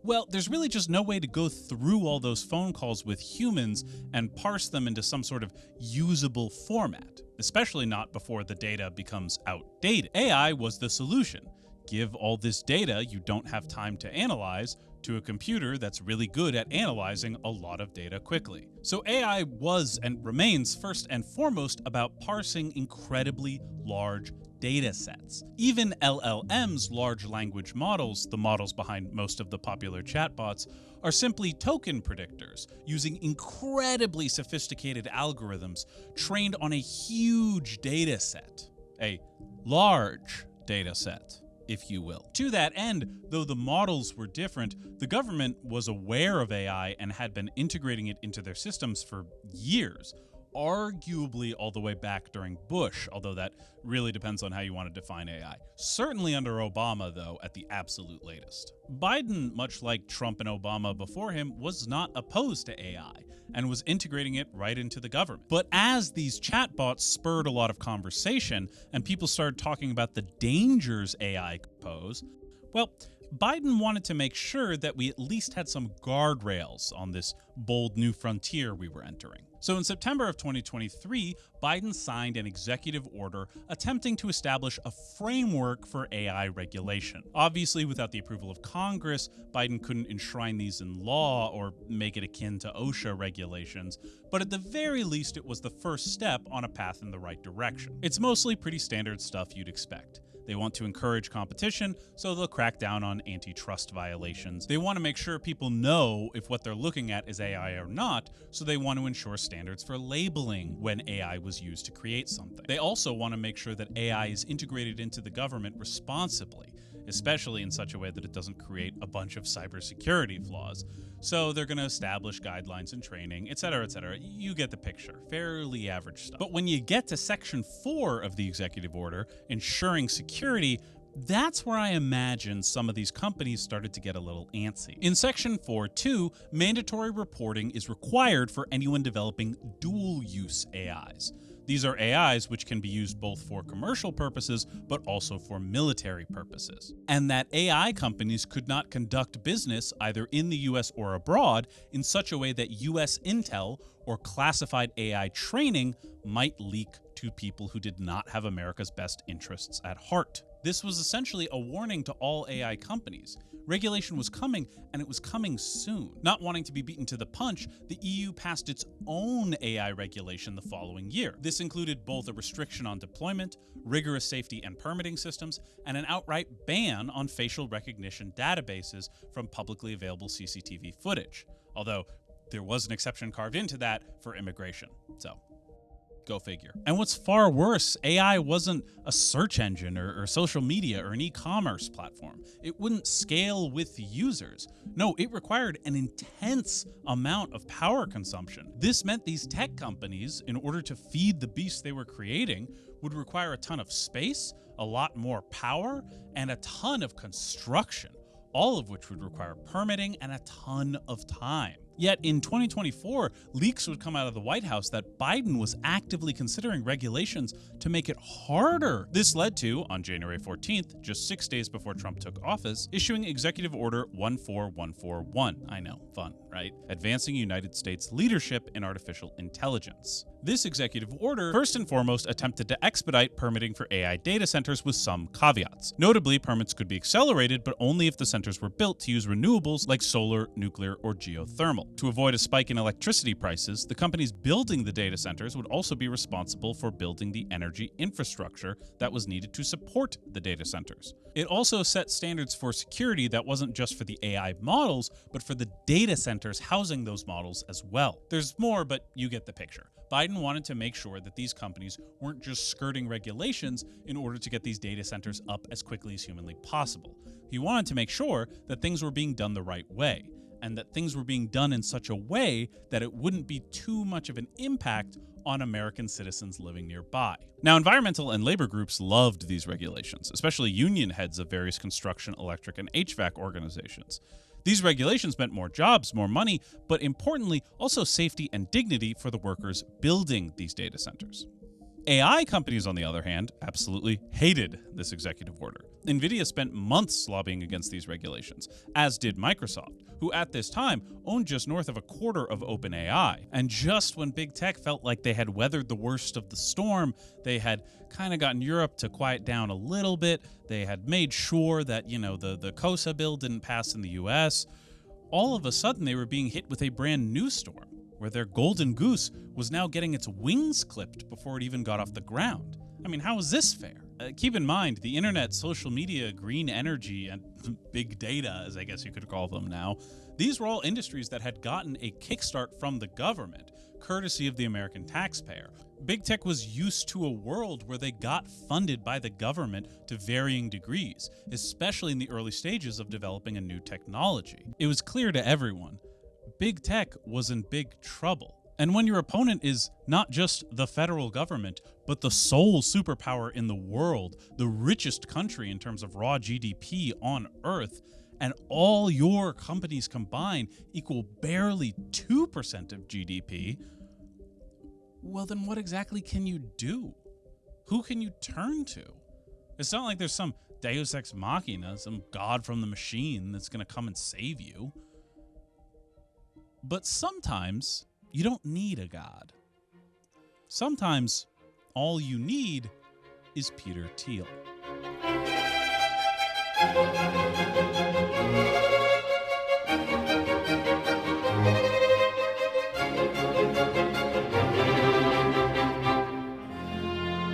well, there's really just no way to go through all those phone calls with humans and parse them into some sort of usable format, especially not before the data becomes outdated. AI was the solution. Give all this data you don't have time to analyze to a computer that's really good at analyzing a lot of data quickly. So AI was and remains first and foremost about parsing incredibly large data sets. Even LLMs, large language models, the models behind most of the popular chatbots, are simply token predictors using incredibly sophisticated algorithms trained on a huge data set, a large data set, if you will. To that end, though the models were different, the government was aware of AI and had been integrating it into their systems for years, arguably all the way back during Bush, although that really depends on how you want to define AI. Certainly under Obama, though, at the absolute latest. Biden, much like Trump and Obama before him, was not opposed to AI and was integrating it right into the government. But as these chatbots spurred a lot of conversation and people started talking about the dangers AI could pose, well, Biden wanted to make sure that we at least had some guardrails on this bold new frontier we were entering. So in September of 2023, Biden signed an executive order attempting to establish a framework for AI regulation. Obviously, without the approval of Congress, Biden couldn't enshrine these in law or make it akin to OSHA regulations, but at the very least, it was the first step on a path in the right direction. It's mostly pretty standard stuff you'd expect. They want to encourage competition, so they'll crack down on antitrust violations. They want to make sure people know if what they're looking at is AI or not, so they want to ensure standards for labeling when AI was used to create something. They also want to make sure that AI is integrated into the government responsibly, especially in such a way that it doesn't create a bunch of cybersecurity flaws. So they're going to establish guidelines and training, etc., etc. You get the picture. Fairly average stuff. But when you get to Section 4 of the executive order, ensuring security, that's where I imagine some of these companies started to get a little antsy. In Section 4.2, mandatory reporting is required for anyone developing dual-use AIs. These are AIs which can be used both for commercial purposes, but also for military purposes. And that AI companies could not conduct business either in the US or abroad in such a way that US intel or classified AI training might leak to people who did not have America's best interests at heart. This was essentially a warning to all AI companies. Regulation was coming, and it was coming soon. Not wanting to be beaten to the punch, the EU passed its own AI regulation the following year. This included both a restriction on deployment, rigorous safety and permitting systems, and an outright ban on facial recognition databases from publicly available CCTV footage. Although, there was an exception carved into that for immigration. So, go figure. And what's far worse, AI wasn't a search engine or social media or an e-commerce platform. It wouldn't scale with the users. No, it required an intense amount of power consumption. This meant these tech companies, in order to feed the beast they were creating, would require a ton of space, a lot more power, and a ton of construction, all of which would require permitting and a ton of time. Yet in 2024, leaks would come out of the White House that Biden was actively considering regulations to make it harder. This led to, on January 14th, just 6 days before Trump took office, issuing Executive Order 14141. I know, fun, right? Advancing United States leadership in artificial intelligence. This executive order, first and foremost, attempted to expedite permitting for AI data centers with some caveats. Notably, permits could be accelerated, but only if the centers were built to use renewables like solar, nuclear, or geothermal. To avoid a spike in electricity prices, the companies building the data centers would also be responsible for building the energy infrastructure that was needed to support the data centers. It also set standards for security that wasn't just for the AI models, but for the data centers housing those models as well. There's more, but you get the picture. Biden wanted to make sure that these companies weren't just skirting regulations in order to get these data centers up as quickly as humanly possible. He wanted to make sure that things were being done the right way, and that things were being done in such a way that it wouldn't be too much of an impact on American citizens living nearby. Now, environmental and labor groups loved these regulations, especially union heads of various construction, electric, and HVAC organizations. These regulations meant more jobs, more money, but importantly, also safety and dignity for the workers building these data centers. AI companies, on the other hand, absolutely hated this executive order. NVIDIA spent months lobbying against these regulations, as did Microsoft, who at this time owned just north of a quarter of OpenAI. And just when big tech felt like they had weathered the worst of the storm, they had kind of gotten Europe to quiet down a little bit, they had made sure that, the COSA bill didn't pass in the US, all of a sudden they were being hit with a brand new storm, where their golden goose was now getting its wings clipped before it even got off the ground. I mean, how is this fair? Keep in mind, the internet, social media, green energy, and big data, as I guess you could call them now, these were all industries that had gotten a kickstart from the government, courtesy of the American taxpayer. Big tech was used to a world where they got funded by the government to varying degrees, especially in the early stages of developing a new technology. It was clear to everyone, big tech was in big trouble. And when your opponent is not just the federal government, but the sole superpower in the world, the richest country in terms of raw GDP on Earth, and all your companies combined equal barely 2% of GDP, well, then what exactly can you do? Who can you turn to? It's not like there's some Deus Ex Machina, some god from the machine that's going to come and save you. But sometimes you don't need a god. Sometimes all you need is Peter Thiel.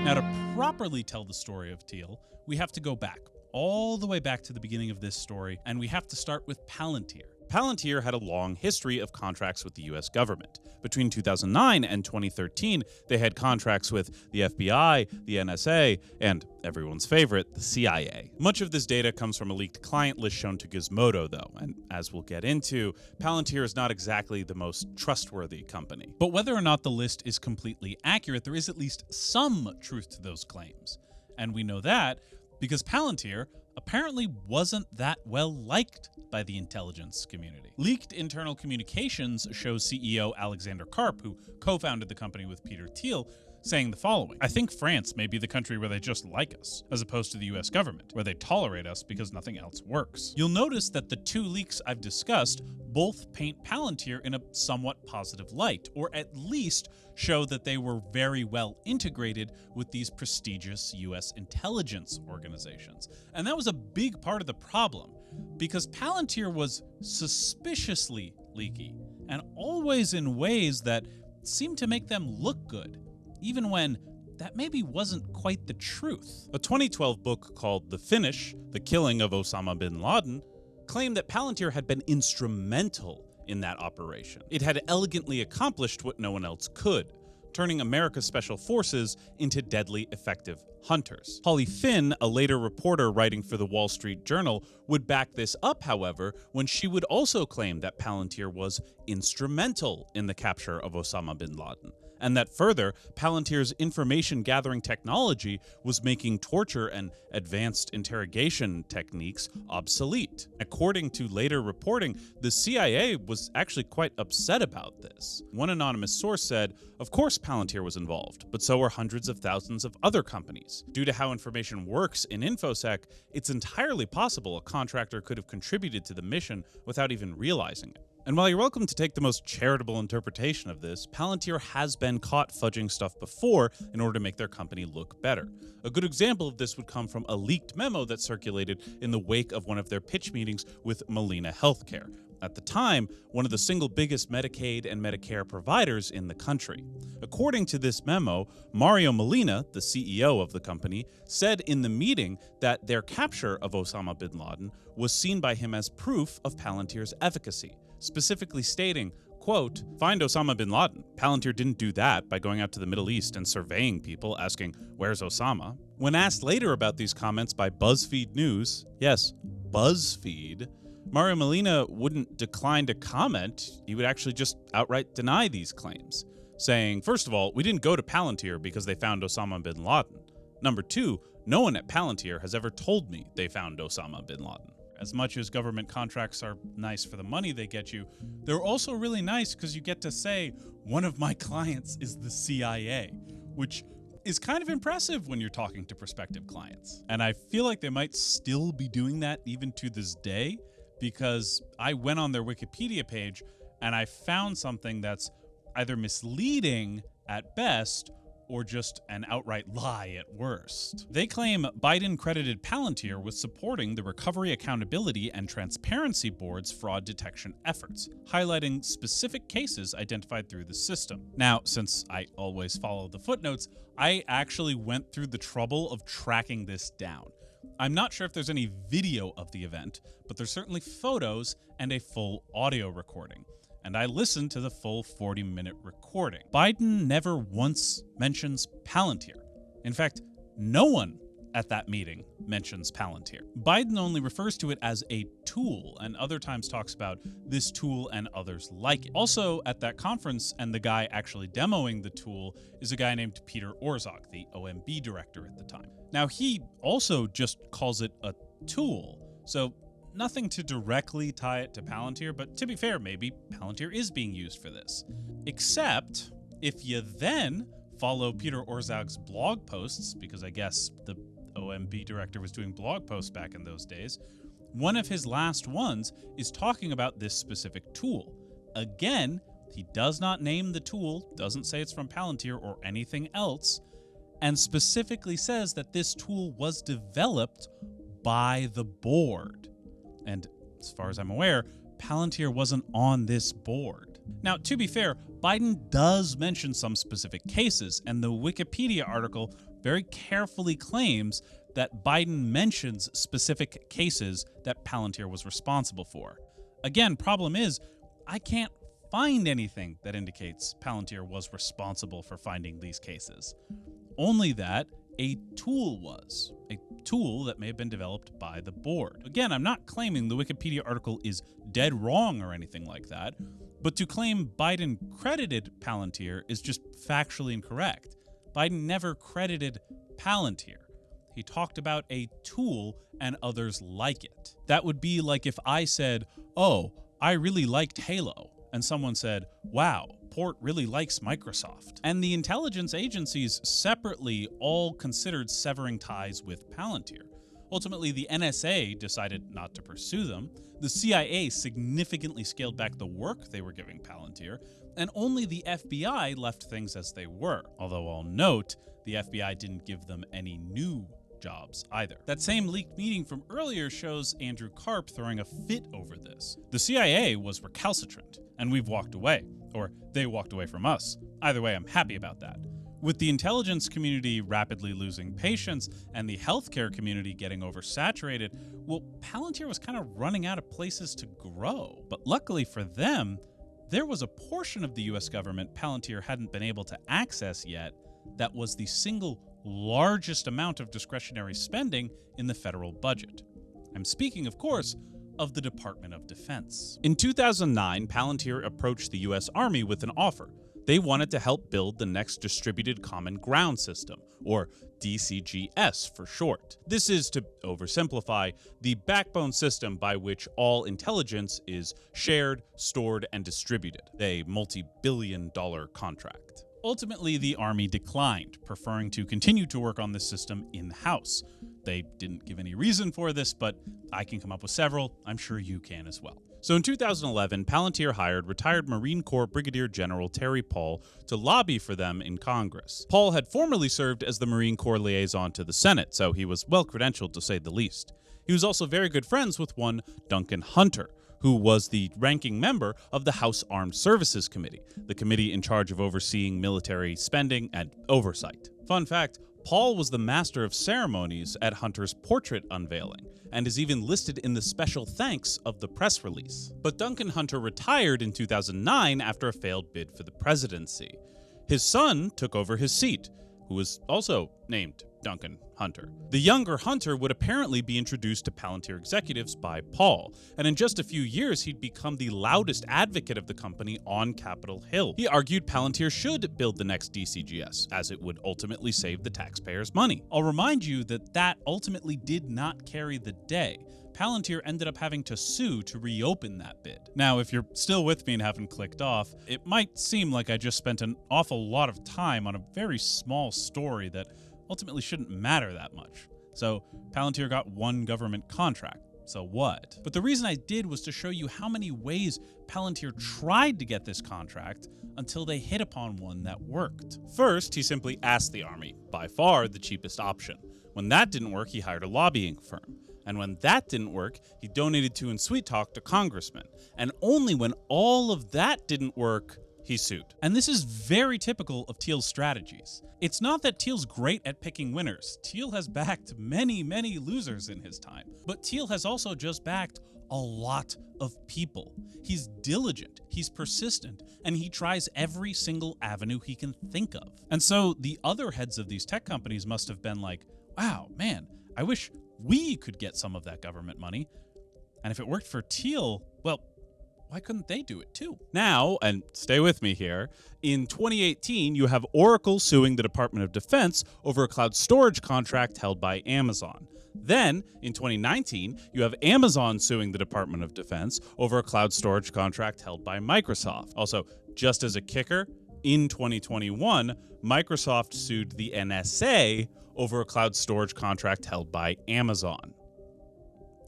Now, to properly tell the story of Thiel, we have to go back, all the way back to the beginning of this story, and we have to start with Palantir. Palantir had a long history of contracts with the US government. Between 2009 and 2013, they had contracts with the FBI, the NSA, and everyone's favorite, the CIA. Much of this data comes from a leaked client list shown to Gizmodo, though, and as we'll get into, Palantir is not exactly the most trustworthy company. But whether or not the list is completely accurate, there is at least some truth to those claims. And we know that because Palantir apparently wasn't that well liked by the intelligence community. Leaked internal communications shows CEO Alexander Karp, who co-founded the company with Peter Thiel, saying the following: "I think France may be the country where they just like us, as opposed to the US government, where they tolerate us because nothing else works." You'll notice that the two leaks I've discussed both paint Palantir in a somewhat positive light, or at least show that they were very well integrated with these prestigious US intelligence organizations. And that was a big part of the problem, because Palantir was suspiciously leaky, and always in ways that seemed to make them look good, even when that maybe wasn't quite the truth. A 2012 book called The Finish, The Killing of Osama bin Laden, claimed that Palantir had been instrumental in that operation. It had elegantly accomplished what no one else could, turning America's special forces into deadly effective hunters. Holly Finn, a later reporter writing for the Wall Street Journal, would back this up, however, when she would also claim that Palantir was instrumental in the capture of Osama bin Laden. and that further, Palantir's information gathering technology was making torture and advanced interrogation techniques obsolete. According to later reporting, the CIA was actually quite upset about this. One anonymous source said, "Of course Palantir was involved, but so were hundreds of thousands of other companies. Due to how information works in InfoSec, it's entirely possible a contractor could have contributed to the mission without even realizing it." And while you're welcome to take the most charitable interpretation of this, Palantir has been caught fudging stuff before in order to make their company look better. A good example of this would come from a leaked memo that circulated in the wake of one of their pitch meetings with Molina Healthcare. At the time, one of the single biggest Medicaid and Medicare providers in the country. According to this memo, Mario Molina, the CEO of the company, said in the meeting that their capture of Osama bin Laden was seen by him as proof of Palantir's efficacy, specifically stating, quote, "Find Osama bin Laden. Palantir didn't do that by going out to the Middle East and surveying people asking, 'Where's Osama?'" When asked later about these comments by BuzzFeed News, yes, BuzzFeed, Mario Molina wouldn't decline to comment. He would actually just outright deny these claims, saying, "First of all, we didn't go to Palantir because they found Osama bin Laden. Number two, no one at Palantir has ever told me they found Osama bin Laden." As much as government contracts are nice for the money they get you, they're also really nice because you get to say, "One of my clients is the CIA," which is kind of impressive when you're talking to prospective clients. And I feel like they might still be doing that even to this day, because I went on their Wikipedia page and I found something that's either misleading at best or just an outright lie at worst. They claim Biden credited Palantir with supporting the Recovery Accountability and Transparency Board's fraud detection efforts, highlighting specific cases identified through the system. Now, since I always follow the footnotes, I actually went through the trouble of tracking this down. I'm not sure if there's any video of the event, but there's certainly photos and a full audio recording. And I listened to the full 40-minute recording. Biden never once mentions Palantir. In fact, no one at that meeting mentions Palantir. Biden only refers to it as a tool, and other times talks about this tool and others like it. Also at that conference, and the guy actually demoing the tool, is a guy named Peter Orszag, the OMB director at the time. Now, he also just calls it a tool, so nothing to directly tie it to Palantir, but to be fair, maybe Palantir is being used for this. Except if you then follow Peter Orszag's blog posts, because I guess the OMB director was doing blog posts back in those days, one of his last ones is talking about this specific tool. Again, he does not name the tool, doesn't say it's from Palantir or anything else, and specifically says that this tool was developed by the board. And as far as I'm aware, Palantir wasn't on this board. Now, to be fair, Biden does mention some specific cases, and the Wikipedia article very carefully claims that Biden mentions specific cases that Palantir was responsible for. Again, problem is, I can't find anything that indicates Palantir was responsible for finding these cases. Only that a tool was. A tool that may have been developed by the board. Again, I'm not claiming the Wikipedia article is dead wrong or anything like that, but to claim Biden credited Palantir is just factually incorrect. Biden never credited Palantir. He talked about a tool and others like it. That would be like if I said, "Oh, I really liked Halo," and someone said, "Wow, Port really likes Microsoft." And the intelligence agencies separately all considered severing ties with Palantir. Ultimately, the NSA decided not to pursue them. The CIA significantly scaled back the work they were giving Palantir, and only the FBI left things as they were. Although I'll note, the FBI didn't give them any new jobs either. That same leaked meeting from earlier shows Andrew Karp throwing a fit over this. The CIA was recalcitrant, and we've walked away. Or they walked away from us. Either way, I'm happy about that. With the intelligence community rapidly losing patience and the healthcare community getting oversaturated, well, Palantir was kind of running out of places to grow. But luckily for them, there was a portion of the US government Palantir hadn't been able to access yet that was the single largest amount of discretionary spending in the federal budget. I'm speaking, of course, of the Department of Defense. In 2009, Palantir approached the US Army with an offer. They wanted to help build the next Distributed Common Ground System, or DCGS for short. This is, to oversimplify, the backbone system by which all intelligence is shared, stored, and distributed, a multi-billion-dollar contract. Ultimately, the Army declined, preferring to continue to work on this system in-house. They didn't give any reason for this, but I can come up with several. I'm sure you can as well. So in 2011, Palantir hired retired Marine Corps Brigadier General Terry Paul to lobby for them in Congress. Paul had formerly served as the Marine Corps liaison to the Senate, so he was well-credentialed to say the least. He was also very good friends with one Duncan Hunter, who was the ranking member of the House Armed Services Committee, the committee in charge of overseeing military spending and oversight. Fun fact, Paul was the master of ceremonies at Hunter's portrait unveiling, and is even listed in the special thanks of the press release. But Duncan Hunter retired in 2009 after a failed bid for the presidency. His son took over his seat, who was also named Duncan Hunter. The younger Hunter would apparently be introduced to Palantir executives by Paul, and in just a few years he'd become the loudest advocate of the company on Capitol Hill. He argued Palantir should build the next DCGS, as it would ultimately save the taxpayers' money. I'll remind you that ultimately did not carry the day. Palantir ended up having to sue to reopen that bid. Now, if you're still with me and haven't clicked off, it might seem like I just spent an awful lot of time on a very small story that ultimately shouldn't matter that much. So Palantir got one government contract. So what? But the reason I did was to show you how many ways Palantir tried to get this contract until they hit upon one that worked. First, he simply asked the Army, by far the cheapest option. When that didn't work, he hired a lobbying firm. And when that didn't work, he donated to and sweet talked to congressmen. And only when all of that didn't work, he sued. And this is very typical of Thiel's strategies. It's not that Thiel's great at picking winners. Thiel has backed many, many losers in his time. But Thiel has also just backed a lot of people. He's diligent, he's persistent, and he tries every single avenue he can think of. And so the other heads of these tech companies must have been like, wow, man, I wish we could get some of that government money. And if it worked for Thiel, well, why couldn't they do it too? Now, and stay with me here, in 2018, you have Oracle suing the Department of Defense over a cloud storage contract held by Amazon. Then, in 2019, you have Amazon suing the Department of Defense over a cloud storage contract held by Microsoft. Also, just as a kicker, in 2021, Microsoft sued the NSA over a cloud storage contract held by Amazon.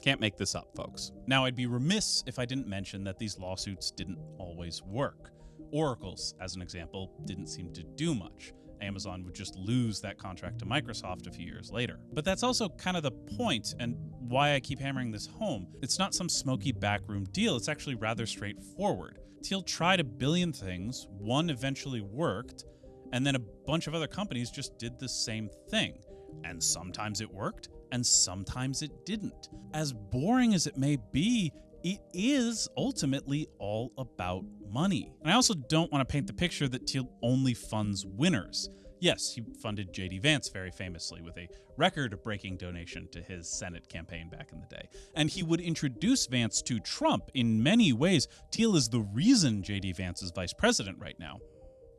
Can't make this up, folks. Now, I'd be remiss if I didn't mention that these lawsuits didn't always work. Oracle's, as an example, didn't seem to do much. Amazon would just lose that contract to Microsoft a few years later. But that's also kind of the point and why I keep hammering this home. It's not some smoky backroom deal, it's actually rather straightforward. Thiel tried a billion things, one eventually worked, and then a bunch of other companies just did the same thing. And sometimes it worked, and sometimes it didn't. As boring as it may be, it is ultimately all about money. And I also don't want to paint the picture that Thiel only funds winners. Yes, he funded J.D. Vance very famously with a record-breaking donation to his Senate campaign back in the day. And he would introduce Vance to Trump. In many ways, Thiel is the reason J.D. Vance is vice president right now.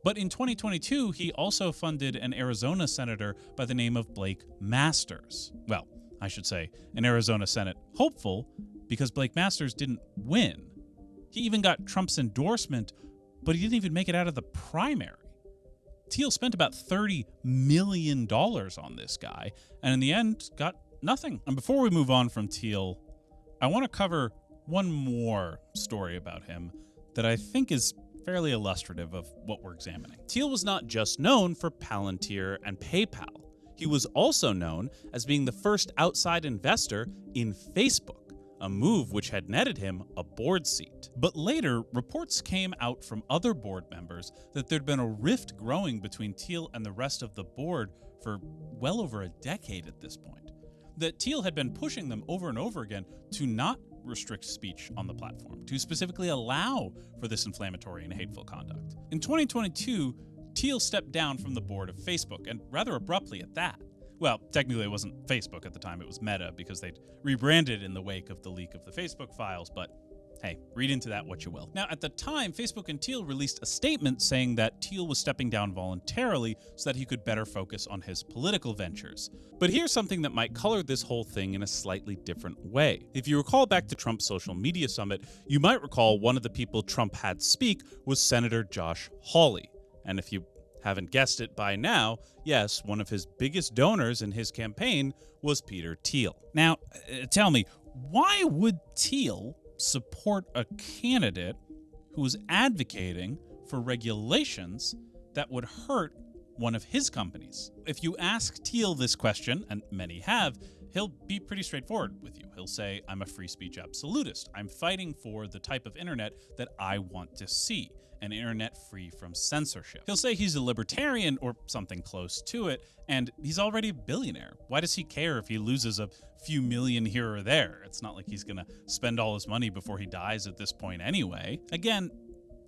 But in 2022, he also funded an Arizona senator by the name of Blake Masters. Well, I should say, an Arizona Senate hopeful, because Blake Masters didn't win. He even got Trump's endorsement, but he didn't even make it out of the primary. Thiel spent about $30 million on this guy, and in the end, got nothing. And before we move on from Thiel, I want to cover one more story about him that I think is fairly illustrative of what we're examining. Thiel was not just known for Palantir and PayPal. He was also known as being the first outside investor in Facebook, a move which had netted him a board seat. But later, reports came out from other board members that there'd been a rift growing between Thiel and the rest of the board for well over a decade at this point. That Thiel had been pushing them over and over again to not restrict speech on the platform, to specifically allow for this inflammatory and hateful conduct. In 2022, Thiel stepped down from the board of Facebook, and rather abruptly at that. Well, technically it wasn't Facebook at the time, it was Meta, because they'd rebranded in the wake of the leak of the Facebook files, but Hey, read into that what you will. Now, at the time, Facebook and Thiel released a statement saying that Thiel was stepping down voluntarily so that he could better focus on his political ventures. But here's something that might color this whole thing in a slightly different way. If you recall back to Trump's social media summit, you might recall one of the people Trump had speak was Senator Josh Hawley. And if you haven't guessed it by now, yes, one of his biggest donors in his campaign was Peter Thiel. Now, tell me, why would Thiel support a candidate who was advocating for regulations that would hurt one of his companies? If you ask Thiel this question, and many have, he'll be pretty straightforward with you. He'll say, I'm a free speech absolutist. I'm fighting for the type of internet that I want to see, an internet free from censorship. He'll say he's a libertarian or something close to it, and he's already a billionaire. Why does he care if he loses a few million here or there? It's not like he's gonna spend all his money before he dies at this point anyway. Again,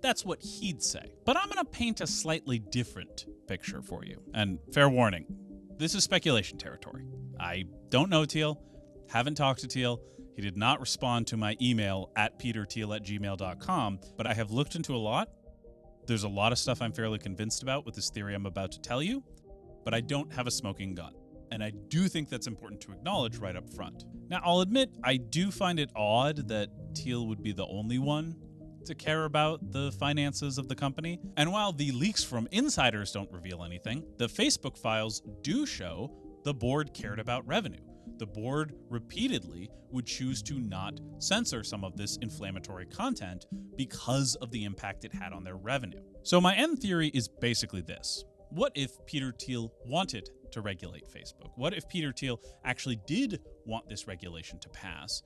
that's what he'd say. But I'm gonna paint a slightly different picture for you. And fair warning, this is speculation territory. I don't know Thiel, haven't talked to Thiel. He did not respond to my email at peterthiel@gmail.com, but I have looked into a lot. There's a lot of stuff I'm fairly convinced about with this theory I'm about to tell you, but I don't have a smoking gun. And I do think that's important to acknowledge right up front. Now, I'll admit, I do find it odd that Thiel would be the only one to care about the finances of the company. And while the leaks from insiders don't reveal anything, the Facebook files do show the board cared about revenue. The board repeatedly would choose to not censor some of this inflammatory content because of the impact it had on their revenue. So my end theory is basically this. What if Peter Thiel wanted to regulate Facebook? What if Peter Thiel actually did want this regulation to pass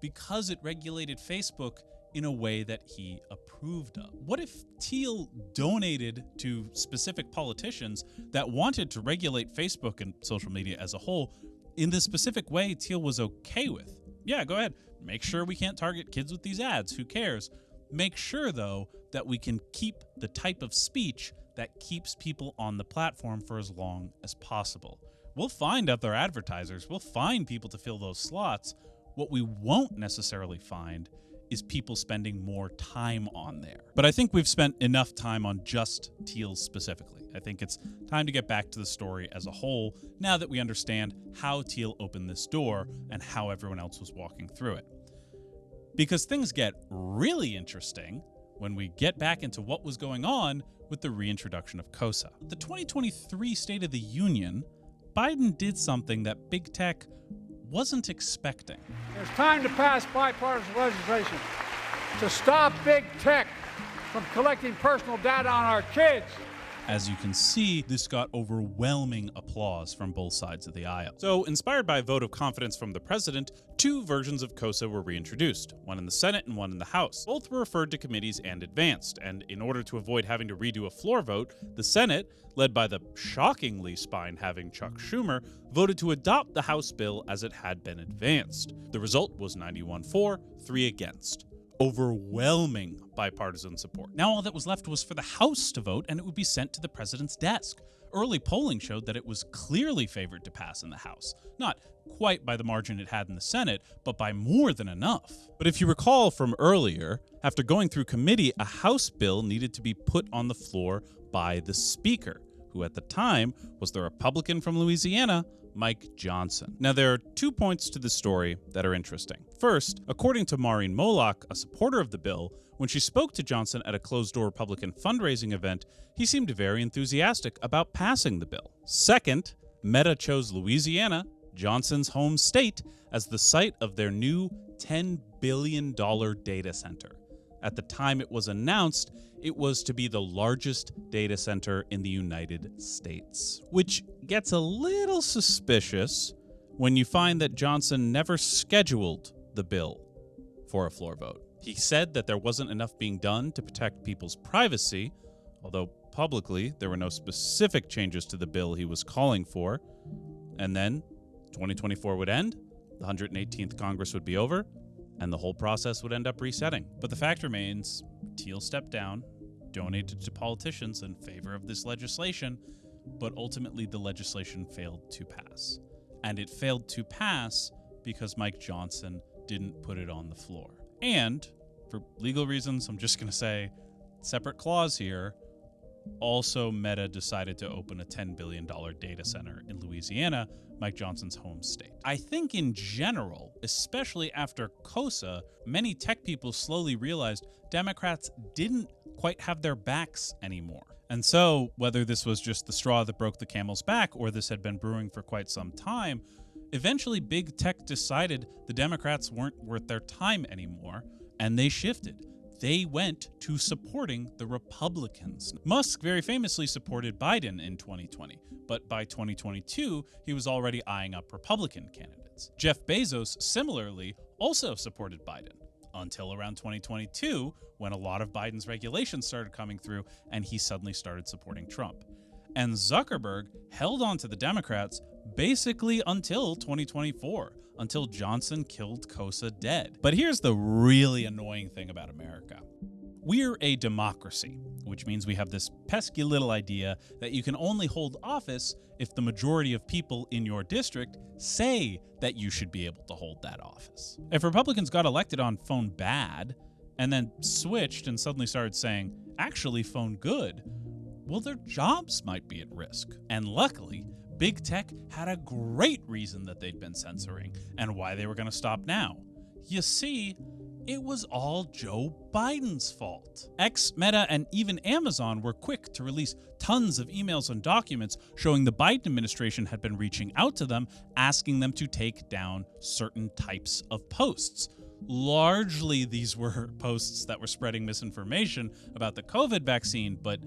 because it regulated Facebook in a way that he approved of? What if Thiel donated to specific politicians that wanted to regulate Facebook and social media as a whole in the specific way Thiel was okay with? Yeah, go ahead. Make sure we can't target kids with these ads. Who cares? Make sure, though, that we can keep the type of speech that keeps people on the platform for as long as possible. We'll find other advertisers. We'll find people to fill those slots. What we won't necessarily find is people spending more time on there. But I think we've spent enough time on just Thiel specifically. I think it's time to get back to the story as a whole now that we understand how Thiel opened this door and how everyone else was walking through it. Because things get really interesting when we get back into what was going on with the reintroduction of COSA. The 2023 State of the Union, Biden did something that big tech wasn't expecting. It's time to pass bipartisan legislation to stop big tech from collecting personal data on our kids. As you can see, this got overwhelming applause from both sides of the aisle. So, inspired by a vote of confidence from the president, two versions of COSA were reintroduced, one in the Senate and one in the House. Both were referred to committees and advanced, and in order to avoid having to redo a floor vote, the Senate, led by the shockingly spine-having Chuck Schumer, voted to adopt the House bill as it had been advanced. The result was 91 for, 3 against. Overwhelming bipartisan support. Now all that was left was for the House to vote, and it would be sent to the president's desk. Early polling showed that it was clearly favored to pass in the House. Not quite by the margin it had in the Senate, but by more than enough. But if you recall from earlier, after going through committee, a House bill needed to be put on the floor by the Speaker, who at the time was the Republican from Louisiana, Mike Johnson. Now, there are 2 points to the story that are interesting. First, according to Maureen Moloch, a supporter of the bill, when she spoke to Johnson at a closed-door Republican fundraising event, he seemed very enthusiastic about passing the bill. Second, Meta chose Louisiana, Johnson's home state, as the site of their new $10 billion data center. At the time it was announced, it was to be the largest data center in the United States, which gets a little suspicious when you find that Johnson never scheduled the bill for a floor vote. He said that there wasn't enough being done to protect people's privacy, although publicly there were no specific changes to the bill he was calling for. And then 2024 would end, the 118th Congress would be over, and the whole process would end up resetting. But the fact remains, Thiel stepped down, donated to politicians in favor of this legislation, but ultimately the legislation failed to pass. And it failed to pass because Mike Johnson didn't put it on the floor. And for legal reasons, I'm just going to say, separate clause here. Also, Meta decided to open a $10 billion data center in Louisiana, Mike Johnson's home state. I think in general, especially after COSA, many tech people slowly realized Democrats didn't quite have their backs anymore. And so, whether this was just the straw that broke the camel's back or this had been brewing for quite some time, eventually big tech decided the Democrats weren't worth their time anymore, and they shifted. They went to supporting the Republicans. Musk very famously supported Biden in 2020, but by 2022, he was already eyeing up Republican candidates. Jeff Bezos similarly also supported Biden until around 2022, when a lot of Biden's regulations started coming through and he suddenly started supporting Trump. And Zuckerberg held on to the Democrats basically until 2024, until Johnson killed COSA dead. But here's the really annoying thing about America. We're a democracy, which means we have this pesky little idea that you can only hold office if the majority of people in your district say that you should be able to hold that office. If Republicans got elected on phone bad and then switched and suddenly started saying, actually phone good, well, their jobs might be at risk. And luckily, big tech had a great reason that they'd been censoring and why they were going to stop now. You see, it was all Joe Biden's fault. X, Meta, and even Amazon were quick to release tons of emails and documents showing the Biden administration had been reaching out to them, asking them to take down certain types of posts. Largely, these were posts that were spreading misinformation about the COVID vaccine, but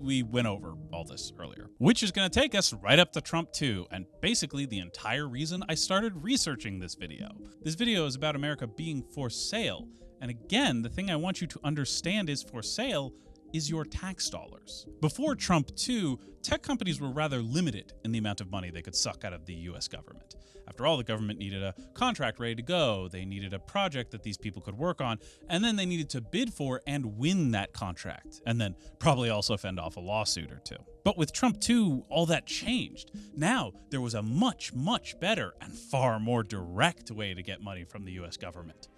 we went over all this earlier, which is going to take us right up to Trump 2, and basically the entire reason I started researching this video. This video is about America being for sale, and again, the thing I want you to understand is for sale is your tax dollars. Before Trump 2, tech companies were rather limited in the amount of money they could suck out of the US government. After all, the government needed a contract ready to go, they needed a project that these people could work on, and then they needed to bid for and win that contract, and then probably also fend off a lawsuit or two. But with Trump 2, all that changed. Now, there was a much, much better and far more direct way to get money from the US government.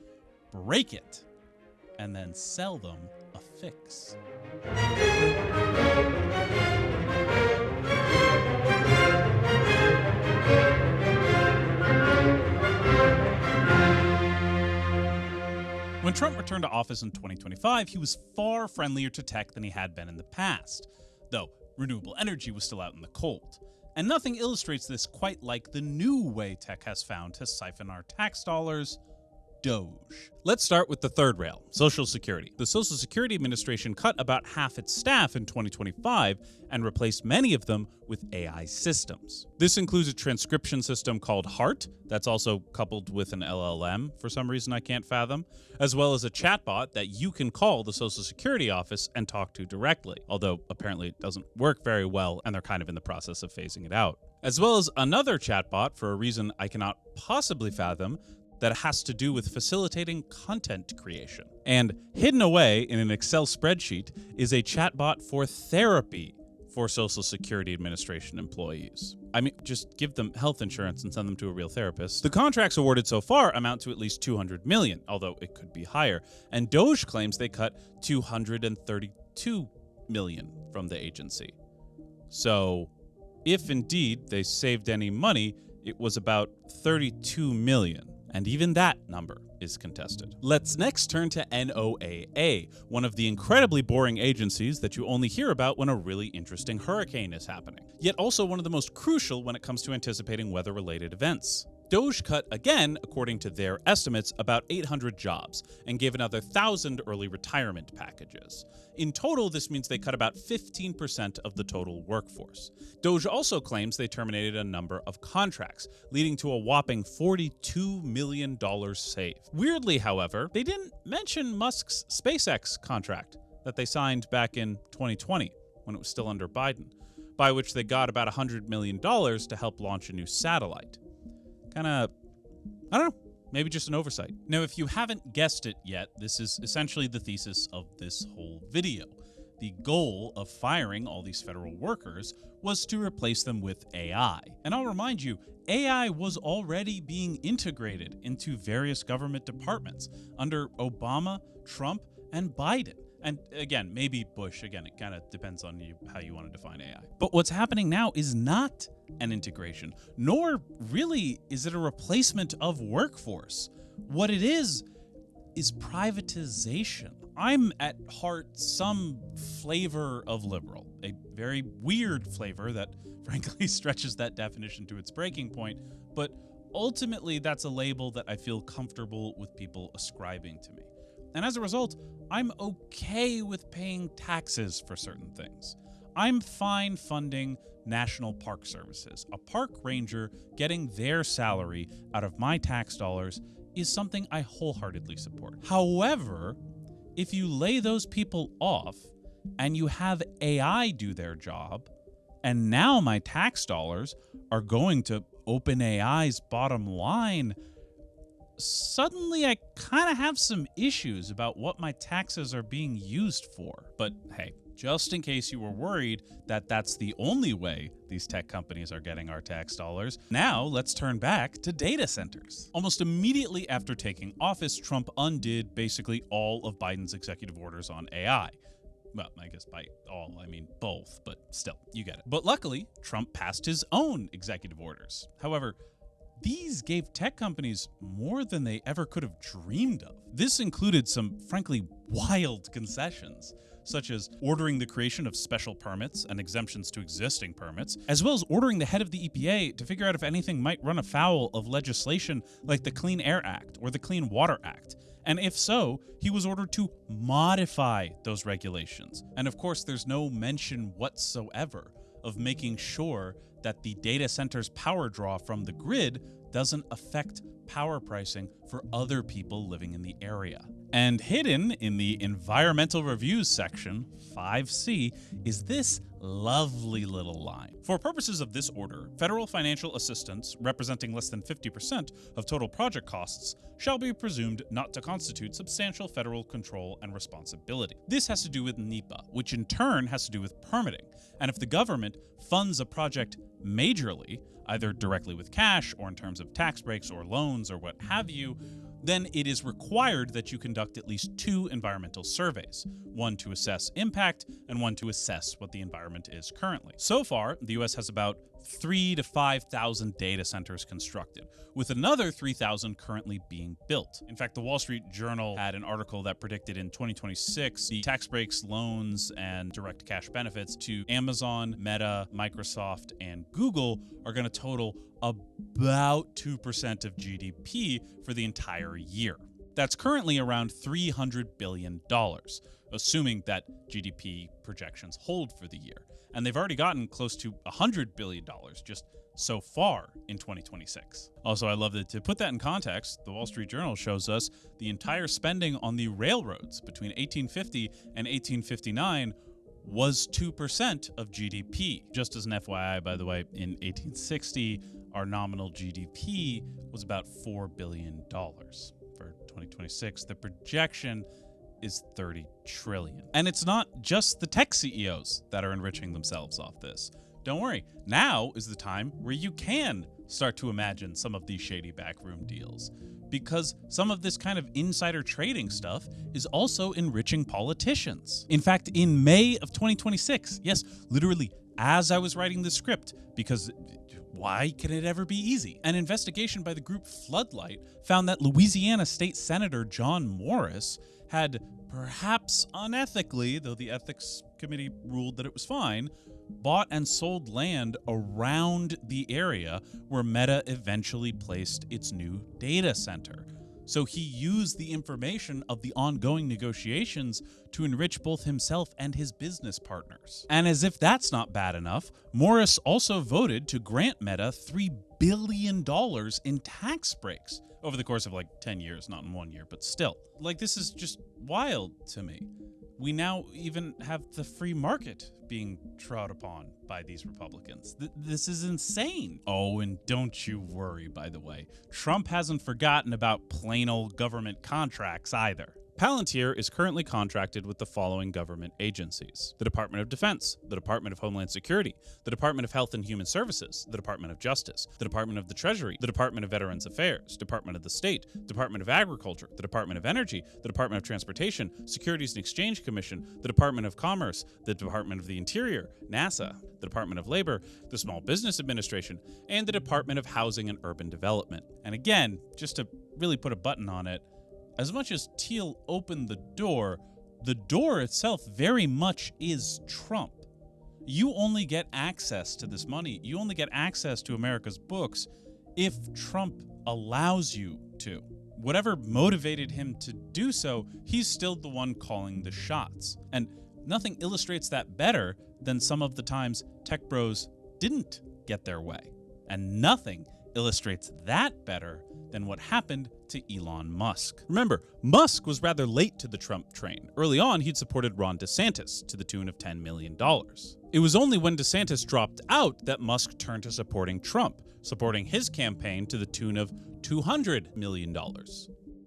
Break it, and then sell them a fix. When Trump returned to office in 2025, he was far friendlier to tech than he had been in the past, though renewable energy was still out in the cold. And nothing illustrates this quite like the new way tech has found to siphon our tax dollars: Doge. Let's start with the third rail, Social Security. The Social Security Administration cut about half its staff in 2025 and replaced many of them with AI systems. This includes a transcription system called HART, that's also coupled with an LLM for some reason I can't fathom, as well as a chatbot that you can call the Social Security office and talk to directly, although apparently it doesn't work very well and they're kind of in the process of phasing it out. As well as another chatbot for a reason I cannot possibly fathom that has to do with facilitating content creation. And hidden away in an Excel spreadsheet is a chatbot for therapy for Social Security Administration employees. I mean, just give them health insurance and send them to a real therapist. The contracts awarded so far amount to at least $200 million, although it could be higher. And Doge claims they cut $232 million from the agency. So, if indeed they saved any money, it was about $32 million. And even that number is contested. Let's next turn to NOAA, one of the incredibly boring agencies that you only hear about when a really interesting hurricane is happening, yet also one of the most crucial when it comes to anticipating weather-related events. Doge cut, again, according to their estimates, about 800 jobs and gave another 1,000 early retirement packages. In total, this means they cut about 15% of the total workforce. Doge also claims they terminated a number of contracts, leading to a whopping $42 million saved. Weirdly, however, they didn't mention Musk's SpaceX contract that they signed back in 2020, when it was still under Biden, by which they got about $100 million to help launch a new satellite. I don't know, maybe just an oversight. Now, if you haven't guessed it yet, this is essentially the thesis of this whole video. the goal of firing all these federal workers was to replace them with AI. And I'll remind you, AI was already being integrated into various government departments under Obama, Trump, and Biden. And again, maybe Bush. Again, it kind of depends on you how you want to define AI. But what's happening now is not an integration, nor really is it a replacement of workforce. What it is privatization. I'm at heart some flavor of liberal, a very weird flavor that frankly stretches that definition to its breaking point, but ultimately that's a label that I feel comfortable with people ascribing to me. And as a result, I'm okay with paying taxes for certain things. I'm fine funding National Park Services. A park ranger getting their salary out of my tax dollars is something I wholeheartedly support. However, if you lay those people off and you have AI do their job, and now my tax dollars are going to OpenAI's bottom line, suddenly I kind of have some issues about what my taxes are being used for. But hey, just in case you were worried that that's the only way these tech companies are getting our tax dollars, now let's turn back to data centers. Almost immediately after taking office, Trump undid basically all of Biden's executive orders on AI. Well, I guess by all, I mean both, but still, you get it. But luckily, Trump passed his own executive orders. However, these gave tech companies more than they ever could have dreamed of. This included some, frankly, wild concessions, such as ordering the creation of special permits and exemptions to existing permits, as well as ordering the head of the EPA to figure out if anything might run afoul of legislation like the Clean Air Act or the Clean Water Act. And if so, he was ordered to modify those regulations. And of course, there's no mention whatsoever of making sure that the data center's power draw from the grid doesn't affect power pricing for other people living in the area. And hidden in the environmental reviews section, 5C, is this lovely little line. For purposes of this order, federal financial assistance representing less than 50% of total project costs shall be presumed not to constitute substantial federal control and responsibility. This has to do with NEPA, which in turn has to do with permitting. And if the government funds a project majorly, either directly with cash or in terms of tax breaks or loans or what have you, then it is required that you conduct at least 2 environmental surveys, one to assess impact and one to assess what the environment is currently. So far, the US has about 3,000 to 5,000 data centers constructed, with another 3,000 currently being built. In fact, the Wall Street Journal had an article that predicted in 2026, the tax breaks, loans, and direct cash benefits to Amazon, Meta, Microsoft, and Google are going to total about 2% of GDP for the entire year. That's currently around $300 billion, assuming that GDP projections hold for the year. And they've already gotten close to $100 billion just so far in 2026. Also, I love that to put that in context, the Wall Street Journal shows us the entire spending on the railroads between 1850 and 1859 was 2% of GDP. Just as an FYI, by the way, in 1860, our nominal GDP was about $4 billion. For 2026, the projection is 30 trillion. And it's not just the tech CEOs that are enriching themselves off this. Don't worry, now is the time where you can start to imagine some of these shady backroom deals, because some of this kind of insider trading stuff is also enriching politicians. In fact, in May of 2026, yes, literally as I was writing the script, because why can it ever be easy? An investigation by the group Floodlight found that Louisiana State Senator John Morris had, perhaps unethically, though the ethics committee ruled that it was fine, bought and sold land around the area where Meta eventually placed its new data center. So he used the information of the ongoing negotiations to enrich both himself and his business partners. And as if that's not bad enough, Morris also voted to grant Meta $3 billion in tax breaks over the course of like 10 years, not in 1 year, but still. Like, this is just wild to me. We now even have the free market being trod upon by these Republicans. This is insane. Oh, and don't you worry, by the way. Trump hasn't forgotten about plain old government contracts either. Palantir is currently contracted with the following government agencies: the Department of Defense, the Department of Homeland Security, the Department of Health and Human Services, the Department of Justice, the Department of the Treasury, the Department of Veterans Affairs, Department of the State, Department of Agriculture, the Department of Energy, the Department of Transportation, Securities and Exchange Commission, the Department of Commerce, the Department of the Interior, NASA, the Department of Labor, the Small Business Administration, and the Department of Housing and Urban Development. And again, just to really put a button on it, as much as Thiel opened the door itself very much is Trump. You only get access to this money, you only get access to America's books if Trump allows you to. Whatever motivated him to do so, he's still the one calling the shots. And nothing illustrates that better than some of the times tech bros didn't get their way. And nothing illustrates that better than what happened to Elon Musk. Remember, Musk was rather late to the Trump train. Early on, he'd supported Ron DeSantis to the tune of $10 million. It was only when DeSantis dropped out that Musk turned to supporting Trump, supporting his campaign to the tune of $200 million.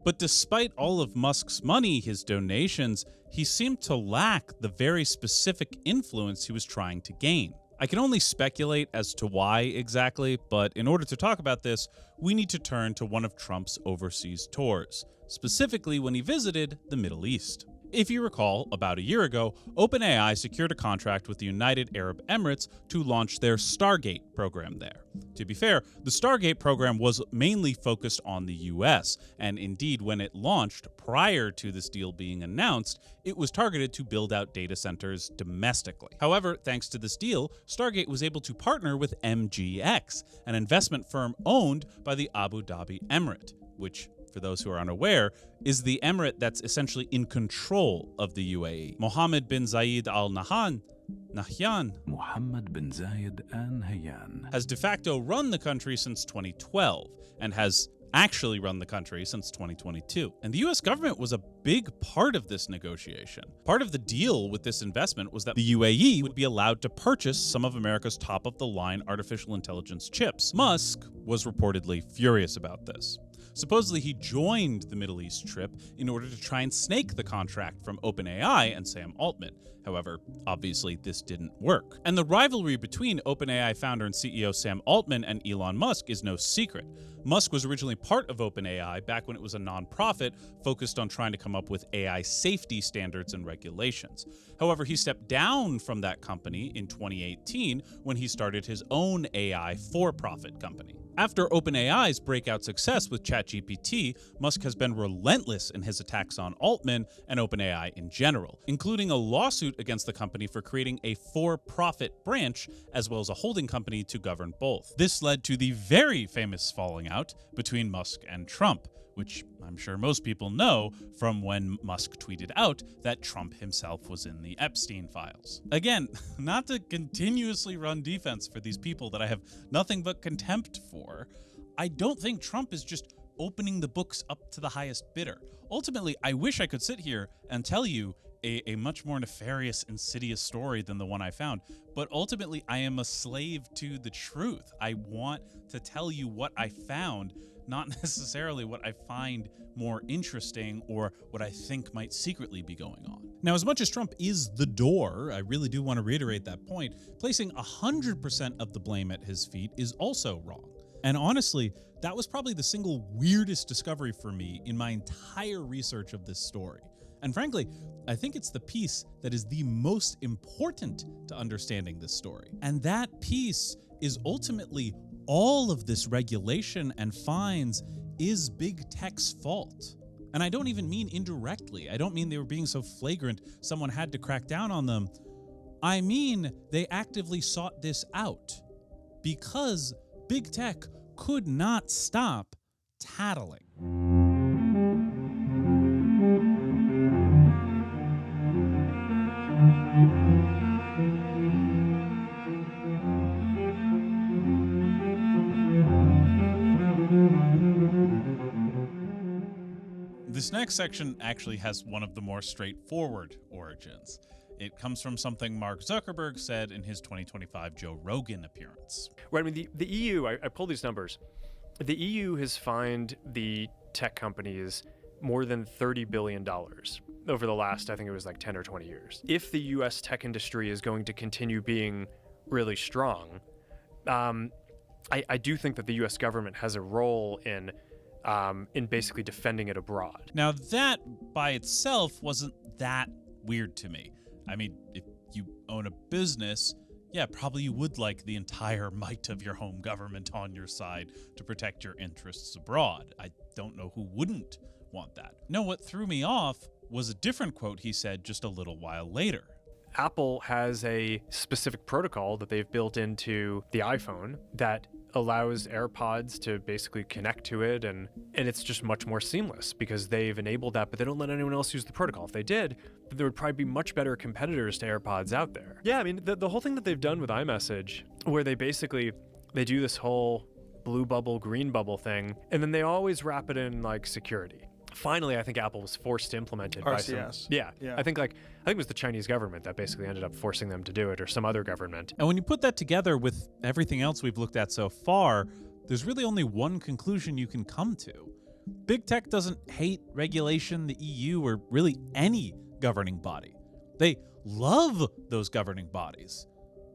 But despite all of Musk's money, his donations, he seemed to lack the very specific influence he was trying to gain. I can only speculate as to why exactly, but in order to talk about this, we need to turn to one of Trump's overseas tours, specifically when he visited the Middle East. If you recall, about a year ago, OpenAI secured a contract with the United Arab Emirates to launch their Stargate program there. To be fair, the Stargate program was mainly focused on the US, and indeed when it launched prior to this deal being announced, it was targeted to build out data centers domestically. However, thanks to this deal, Stargate was able to partner with MGX, an investment firm owned by the Abu Dhabi Emirate, which, for those who are unaware, is the emirate that's essentially in control of the UAE. Mohammed bin Zayed Al Nahyan has de facto run the country since 2012 and has actually run the country since 2022. And the US government was a big part of this negotiation. Part of the deal with this investment was that the UAE would be allowed to purchase some of America's top-of-the-line artificial intelligence chips. Musk was reportedly furious about this. Supposedly, he joined the Middle East trip in order to try and snake the contract from OpenAI and Sam Altman. However, obviously, this didn't work. And the rivalry between OpenAI founder and CEO Sam Altman and Elon Musk is no secret. Musk was originally part of OpenAI back when it was a nonprofit focused on trying to come up with AI safety standards and regulations. However, he stepped down from that company in 2018 when he started his own AI for-profit company. After OpenAI's breakout success with ChatGPT, Musk has been relentless in his attacks on Altman and OpenAI in general, including a lawsuit against the company for creating a for-profit branch as well as a holding company to govern both. This led to the very famous falling out between Musk and Trump, which I'm sure most people know from when Musk tweeted out that Trump himself was in the Epstein files. Again, not to continuously run defense for these people that I have nothing but contempt for, I don't think Trump is just opening the books up to the highest bidder. Ultimately, I wish I could sit here and tell you a much more nefarious, insidious story than the one I found, but ultimately I am a slave to the truth. I want to tell you what I found, not necessarily what I find more interesting or what I think might secretly be going on. Now, as much as Trump is the door, I really do want to reiterate that point, placing 100% of the blame at his feet is also wrong. And honestly, that was probably the single weirdest discovery for me in my entire research of this story. And frankly, I think it's the piece that is the most important to understanding this story. And that piece is ultimately all of this regulation and fines is big tech's fault. And I don't even mean indirectly. I don't mean they were being so flagrant someone had to crack down on them. I mean they actively sought this out because big tech could not stop tattling. This next section actually has one of the more straightforward origins. It comes from something Mark Zuckerberg said in his 2025 Joe Rogan appearance. Right, I mean, the EU, I pulled these numbers. The EU has fined the tech companies more than $30 billion over the last, I think it was like 10 or 20 years. If the US tech industry is going to continue being really strong, I do think that the US government has a role in basically defending it abroad. Now, that by itself wasn't that weird to me. I mean, if you own a business, yeah, probably you would like the entire might of your home government on your side to protect your interests abroad. I don't know who wouldn't want that. No, what threw me off was a different quote he said just a little while later. Apple has a specific protocol that they've built into the iPhone that allows AirPods to basically connect to it, and it's just much more seamless because they've enabled that, but they don't let anyone else use the protocol. If they did, there would probably be much better competitors to AirPods out there. Yeah, I mean, the whole thing that they've done with iMessage, where they do this whole blue bubble, green bubble thing, and then they always wrap it in like security. Finally, I think Apple was forced to implement it by some. Yeah. I think it was the Chinese government that basically ended up forcing them to do it, or some other government. And when you put that together with everything else we've looked at so far, there's really only one conclusion you can come to. Big tech doesn't hate regulation, the EU, or really any governing body. They love those governing bodies,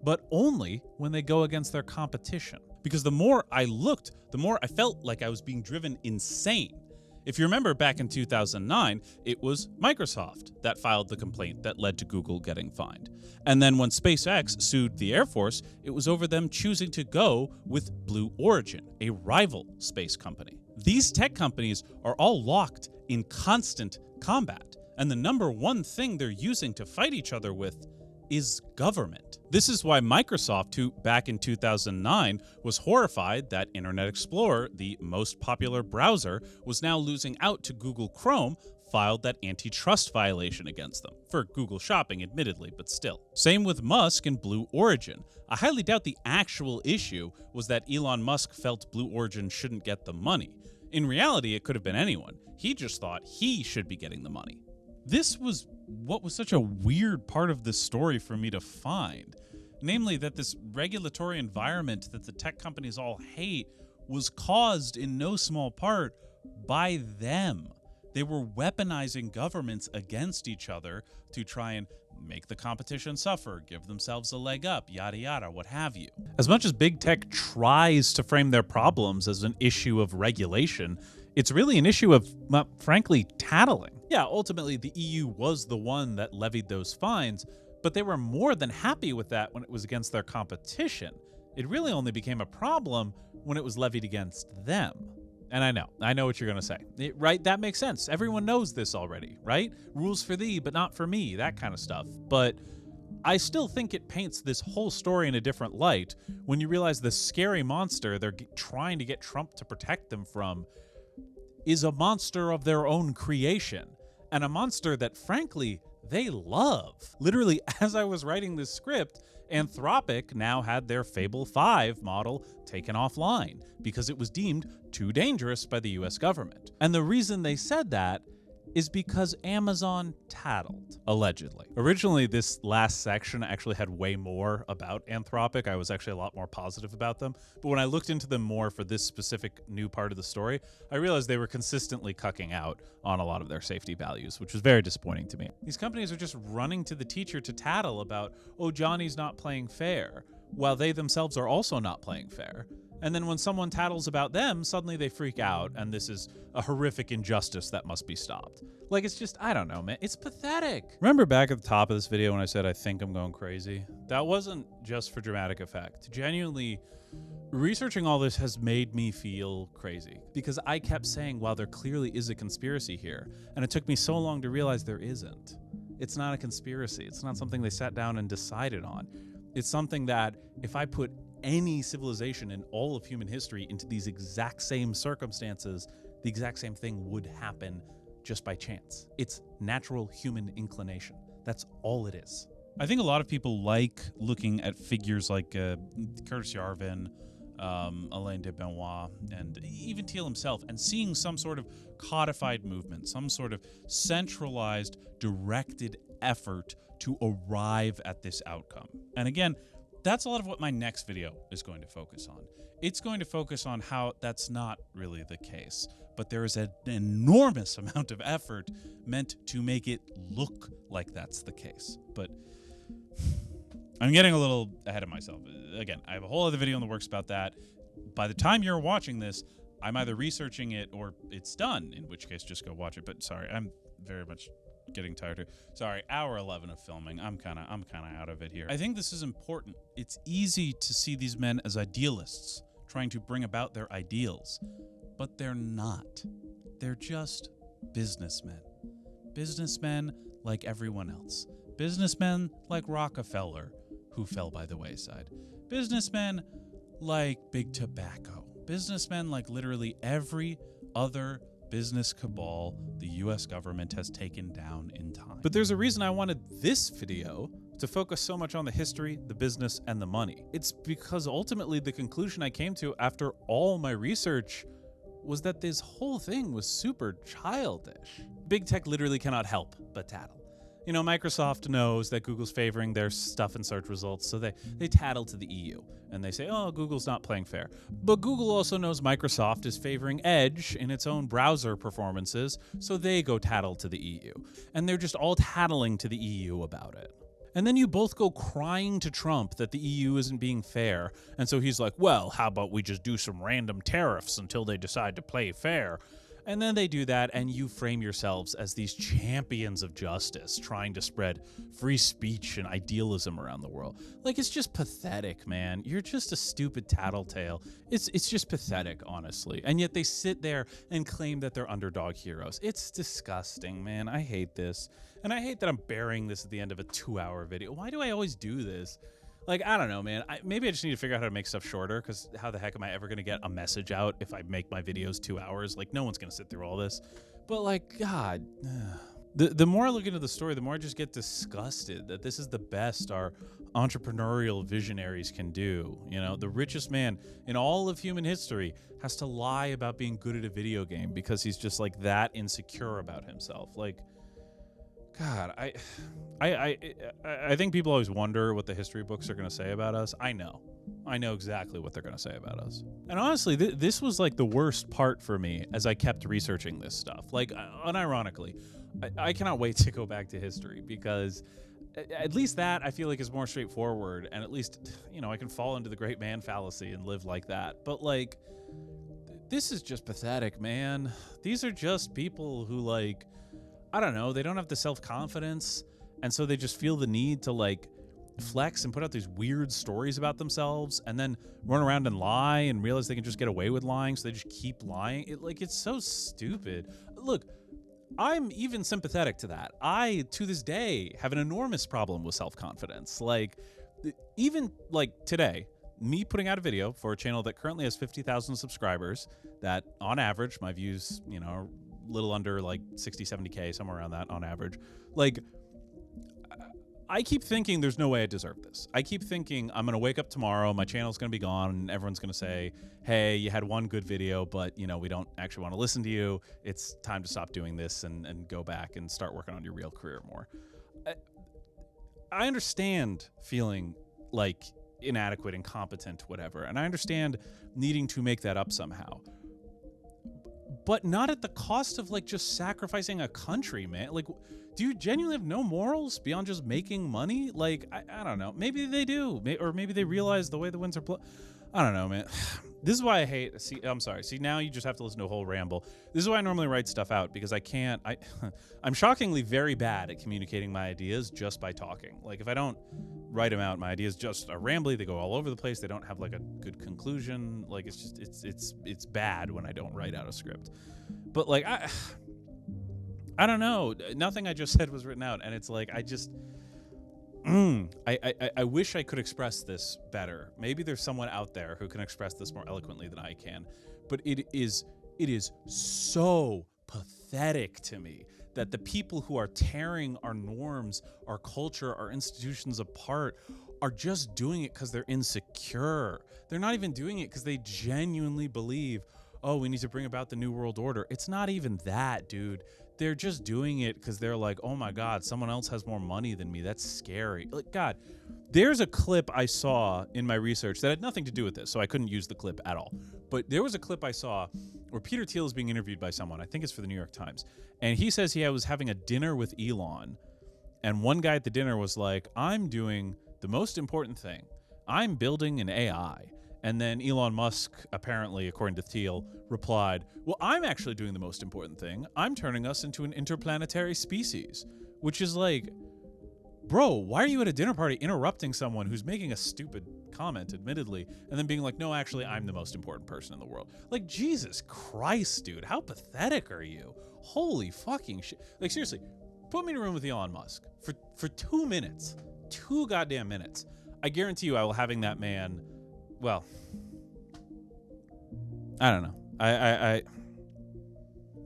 but only when they go against their competition. Because the more I looked, the more I felt like I was being driven insane. If you remember back in 2009, it was Microsoft that filed the complaint that led to Google getting fined. And then when SpaceX sued the Air Force, it was over them choosing to go with Blue Origin, a rival space company. These tech companies are all locked in constant combat, and the number one thing they're using to fight each other with is government. This is why Microsoft, who back in 2009 was horrified that Internet Explorer, the most popular browser, was now losing out to Google Chrome, filed that antitrust violation against them. For Google Shopping, admittedly, but still. Same with Musk and Blue Origin. I highly doubt the actual issue was that Elon Musk felt Blue Origin shouldn't get the money. In reality, it could have been anyone. He just thought he should be getting the money. This was what was such a weird part of this story for me to find. Namely, that this regulatory environment that the tech companies all hate was caused in no small part by them. They were weaponizing governments against each other to try and make the competition suffer, give themselves a leg up, yada yada, what have you. As much as big tech tries to frame their problems as an issue of regulation, it's really an issue of, frankly, tattling. Yeah, ultimately the EU was the one that levied those fines, but they were more than happy with that when it was against their competition. It really only became a problem when it was levied against them. And I know what you're going to say, right? That makes sense. Everyone knows this already, right? Rules for thee, but not for me, that kind of stuff. But I still think it paints this whole story in a different light when you realize the scary monster they're trying to get Trump to protect them from is a monster of their own creation, and a monster that, frankly, they love. Literally, as I was writing this script, Anthropic now had their Fable 5 model taken offline because it was deemed too dangerous by the US government. And the reason they said that is because Amazon tattled, allegedly. Originally, this last section actually had way more about Anthropic. I was actually a lot more positive about them. But when I looked into them more for this specific new part of the story, I realized they were consistently cucking out on a lot of their safety values, which was very disappointing to me. These companies are just running to the teacher to tattle about, oh, Johnny's not playing fair, while they themselves are also not playing fair. And then when someone tattles about them, suddenly they freak out, and this is a horrific injustice that must be stopped. Like, it's just, I don't know, man. It's pathetic. Remember back at the top of this video when I said I think I'm going crazy? That wasn't just for dramatic effect. Genuinely, researching all this has made me feel crazy. Because I kept saying, wow, there clearly is a conspiracy here. And it took me so long to realize there isn't. It's not a conspiracy. It's not something they sat down and decided on. It's something that, if I put any civilization in all of human history into these exact same circumstances, the exact same thing would happen just by chance. It's natural human inclination. That's all it is. I think a lot of people like looking at figures like Curtis Yarvin, Alain de Benoit, and even Thiel himself, and seeing some sort of codified movement, some sort of centralized, directed effort to arrive at this outcome. And again, That's a lot of what my next video is going to focus on. It's going to focus on how that's not really the case, but there is an enormous amount of effort meant to make it look like that's the case. But I'm getting a little ahead of myself. Again, I have a whole other video in the works about that. By the time you're watching this, I'm either researching it or it's done, in which case just go watch it. But sorry, I'm very much getting tired here. Sorry, hour 11 of filming. I'm kind of out of it here. I think this is important. It's easy to see these men as idealists trying to bring about their ideals, but they're not. They're just businessmen. Businessmen like everyone else. Businessmen like Rockefeller, who fell by the wayside. Businessmen like Big Tobacco. Businessmen like literally every other business cabal the US government has taken down in time. But there's a reason I wanted this video to focus so much on the history, the business, and the money. It's because ultimately the conclusion I came to after all my research was that this whole thing was super childish. Big tech literally cannot help but tattle. You know, Microsoft knows that Google's favoring their stuff in search results, so they tattle to the EU. And they say, oh, Google's not playing fair. But Google also knows Microsoft is favoring Edge in its own browser performances, so they go tattle to the EU. And they're just all tattling to the EU about it. And then you both go crying to Trump that the EU isn't being fair. And so he's like, well, how about we just do some random tariffs until they decide to play fair? And then they do that, and you frame yourselves as these champions of justice trying to spread free speech and idealism around the world. Like, it's just pathetic, man. You're just a stupid tattletale. It's just pathetic, honestly. And yet they sit there and claim that they're underdog heroes. It's disgusting, man. I hate this. And I hate that I'm burying this at the end of a 2-hour video. Why do I always do this? Like, I don't know, man. Maybe I just need to figure out how to make stuff shorter, because how the heck am I ever going to get a message out if I make my videos 2 hours? Like, no one's going to sit through all this. But, like, God. The more I look into the story, the more I just get disgusted that this is the best our entrepreneurial visionaries can do. You know, the richest man in all of human history has to lie about being good at a video game because he's just, like, that insecure about himself. Like, God, I think people always wonder what the history books are going to say about us. I know exactly what they're going to say about us. And honestly, this was like the worst part for me as I kept researching this stuff. Like, unironically, I cannot wait to go back to history, because at least that I feel like is more straightforward, and at least, you know, I can fall into the great man fallacy and live like that. But like, this is just pathetic, man. These are just people who, like, I don't know, they don't have the self-confidence, and so they just feel the need to, like, flex and put out these weird stories about themselves and then run around and lie and realize they can just get away with lying, so they just keep lying. It's so stupid. Look, I'm even sympathetic to that. I, to this day, have an enormous problem with self-confidence. Like, even, like, today, me putting out a video for a channel that currently has 50,000 subscribers, that, on average, my views, you know, little under like 60, 70K, somewhere around that on average. Like, I keep thinking there's no way I deserve this. I keep thinking I'm going to wake up tomorrow, my channel's going to be gone, and everyone's going to say, hey, you had one good video, but, you know, we don't actually want to listen to you. It's time to stop doing this and go back and start working on your real career more. I understand feeling like inadequate, incompetent, whatever, and I understand needing to make that up somehow. But not at the cost of, like, just sacrificing a country, man. Like, do you genuinely have no morals beyond just making money? Like, I don't know. Maybe they do. Or maybe they realize the way the winds are blowing. I don't know, man. This is why I hate... See, I'm sorry. See, now you just have to listen to a whole ramble. This is why I normally write stuff out, because I can't... I'm shockingly very bad at communicating my ideas just by talking. Like, if I don't write them out, my ideas just are rambly. They go all over the place. They don't have, like, a good conclusion. Like, it's just... It's bad when I don't write out a script. But, like, I don't know. Nothing I just said was written out, and it's like, I just... I wish I could express this better. Maybe there's someone out there who can express this more eloquently than I can. But it is so pathetic to me that the people who are tearing our norms, our culture, our institutions apart are just doing it because they're insecure. They're not even doing it because they genuinely believe, oh, we need to bring about the New World Order. It's not even that, dude. They're just doing it because they're like, oh my God, someone else has more money than me. That's scary. Like, God, there's a clip I saw in my research that had nothing to do with this, so I couldn't use the clip at all. But there was a clip I saw where Peter Thiel is being interviewed by someone. I think it's for the New York Times. And he says he was having a dinner with Elon. And one guy at the dinner was like, I'm doing the most important thing. I'm building an AI. And then Elon Musk, apparently, according to Thiel, replied, well, I'm actually doing the most important thing. I'm turning us into an interplanetary species. Which is like, bro, why are you at a dinner party interrupting someone who's making a stupid comment, admittedly, and then being like, no, actually, I'm the most important person in the world. Like, Jesus Christ, dude, how pathetic are you? Holy fucking shit. Like, seriously, put me in a room with Elon Musk for 2 minutes. 2 goddamn minutes. I guarantee you I will having that man... Well, I don't know.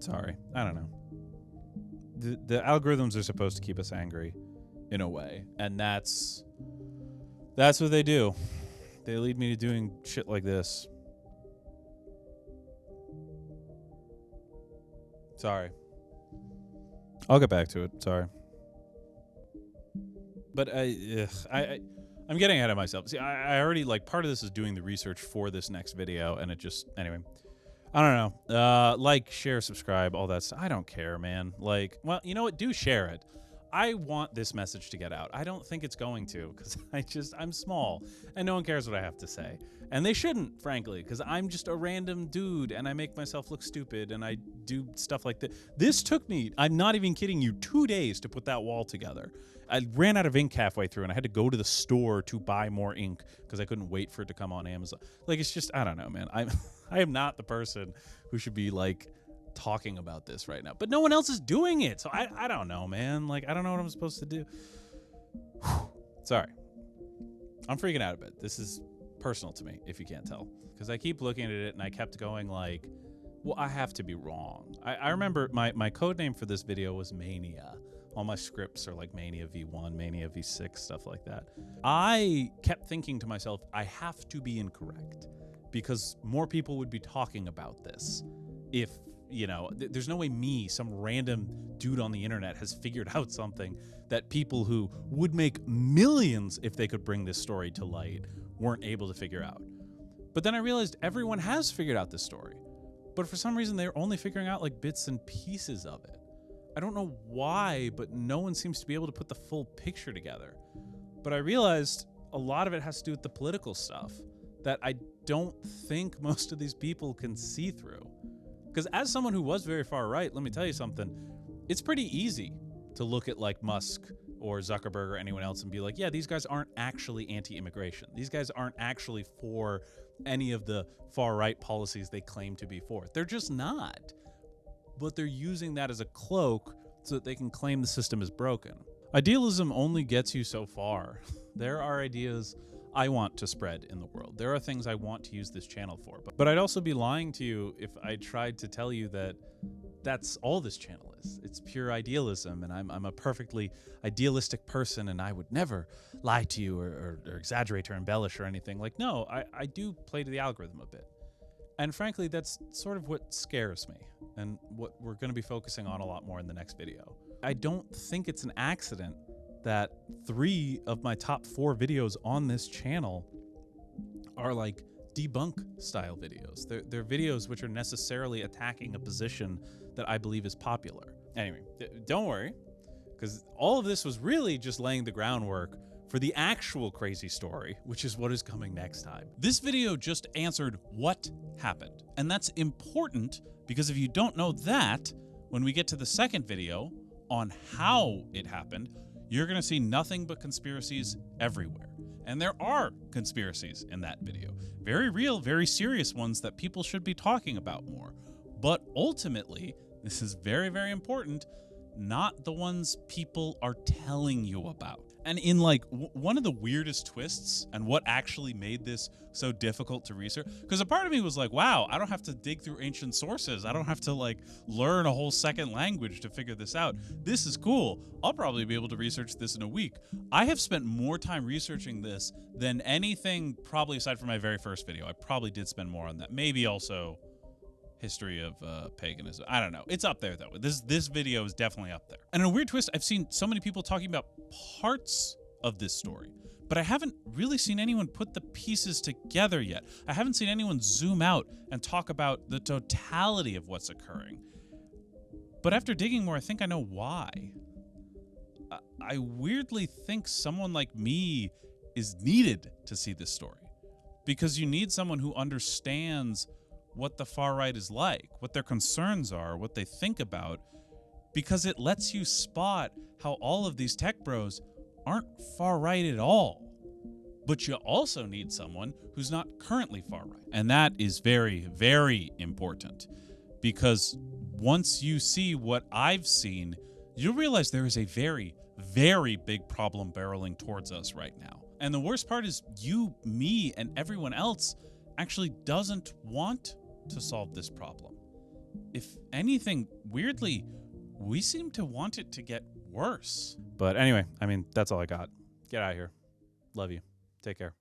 Sorry. I don't know. The algorithms are supposed to keep us angry in a way. And that's what they do. They lead me to doing shit like this. Sorry. I'll get back to it. Sorry. But I'm getting ahead of myself. See, I already, like, part of this is doing the research for this next video, and it just, anyway. I don't know. Like, share, subscribe, all that stuff. I don't care, man. Like, well, you know what? Do share it. I want this message to get out. I don't think it's going to, because I'm small, and no one cares what I have to say. And they shouldn't, frankly, because I'm just a random dude, and I make myself look stupid, and I do stuff like that. This took me, I'm not even kidding you, 2 days to put that wall together. I ran out of ink halfway through, and I had to go to the store to buy more ink because I couldn't wait for it to come on Amazon. Like, it's just, I don't know, man. I am not the person who should be, like, talking about this right now. But no one else is doing it, so I don't know, man. Like, I don't know what I'm supposed to do. Sorry. I'm freaking out a bit. This is personal to me, if you can't tell. Because I keep looking at it, and I kept going, like, well, I have to be wrong. I remember my code name for this video was Mania. All my scripts are like Mania V1, Mania V6, stuff like that. I kept thinking to myself, I have to be incorrect because more people would be talking about this if, you know, there's no way me, some random dude on the internet, has figured out something that people who would make millions if they could bring this story to light weren't able to figure out. But then I realized everyone has figured out this story. But for some reason, they're only figuring out like bits and pieces of it. I don't know why, but no one seems to be able to put the full picture together. But I realized a lot of it has to do with the political stuff that I don't think most of these people can see through. Because as someone who was very far right, let me tell you something, it's pretty easy to look at like Musk or Zuckerberg or anyone else and be like, yeah, these guys aren't actually anti-immigration. These guys aren't actually for any of the far right policies they claim to be for. They're just not. But they're using that as a cloak so that they can claim the system is broken. Idealism only gets you so far. There are ideas I want to spread in the world. There are things I want to use this channel for. But I'd also be lying to you if I tried to tell you that that's all this channel is. It's pure idealism, and I'm a perfectly idealistic person, and I would never lie to you or exaggerate or embellish or anything. Like, no, I do play to the algorithm a bit. And frankly, that's sort of what scares me and what we're going to be focusing on a lot more in the next video. I don't think it's an accident that 3 of my top 4 videos on this channel are like debunk style videos. They're videos which are necessarily attacking a position that I believe is popular. Anyway, don't worry, because all of this was really just laying the groundwork for the actual crazy story, which is what is coming next time. This video just answered what happened, and that's important because if you don't know that, when we get to the second video on how it happened, you're gonna see nothing but conspiracies everywhere. And there are conspiracies in that video. Very real, very serious ones that people should be talking about more. But ultimately, this is very, very important, not the ones people are telling you about. And in like one of the weirdest twists and what actually made this so difficult to research, because a part of me was like, wow, I don't have to dig through ancient sources. I don't have to like learn a whole second language to figure this out. This is cool. I'll probably be able to research this in a week. I have spent more time researching this than anything probably aside from my very first video. I probably did spend more on that. Maybe also history of paganism. I don't know. It's up there though. This video is definitely up there. And in a weird twist, I've seen so many people talking about parts of this story, but I haven't really seen anyone put the pieces together yet. I haven't seen anyone zoom out and talk about the totality of what's occurring. But after digging more, I think I know why. I weirdly think someone like me is needed to see this story, because you need someone who understands what the far right is like, what their concerns are, what they think about, because it lets you spot how all of these tech bros aren't far right at all. But you also need someone who's not currently far right. And that is very, very important, because once you see what I've seen, you'll realize there is a very, very big problem barreling towards us right now. And the worst part is you, me, and everyone else actually doesn't want to solve this problem. If anything, weirdly, we seem to want it to get worse. But anyway, I mean, that's all I got. Get out of here. Love you. Take care.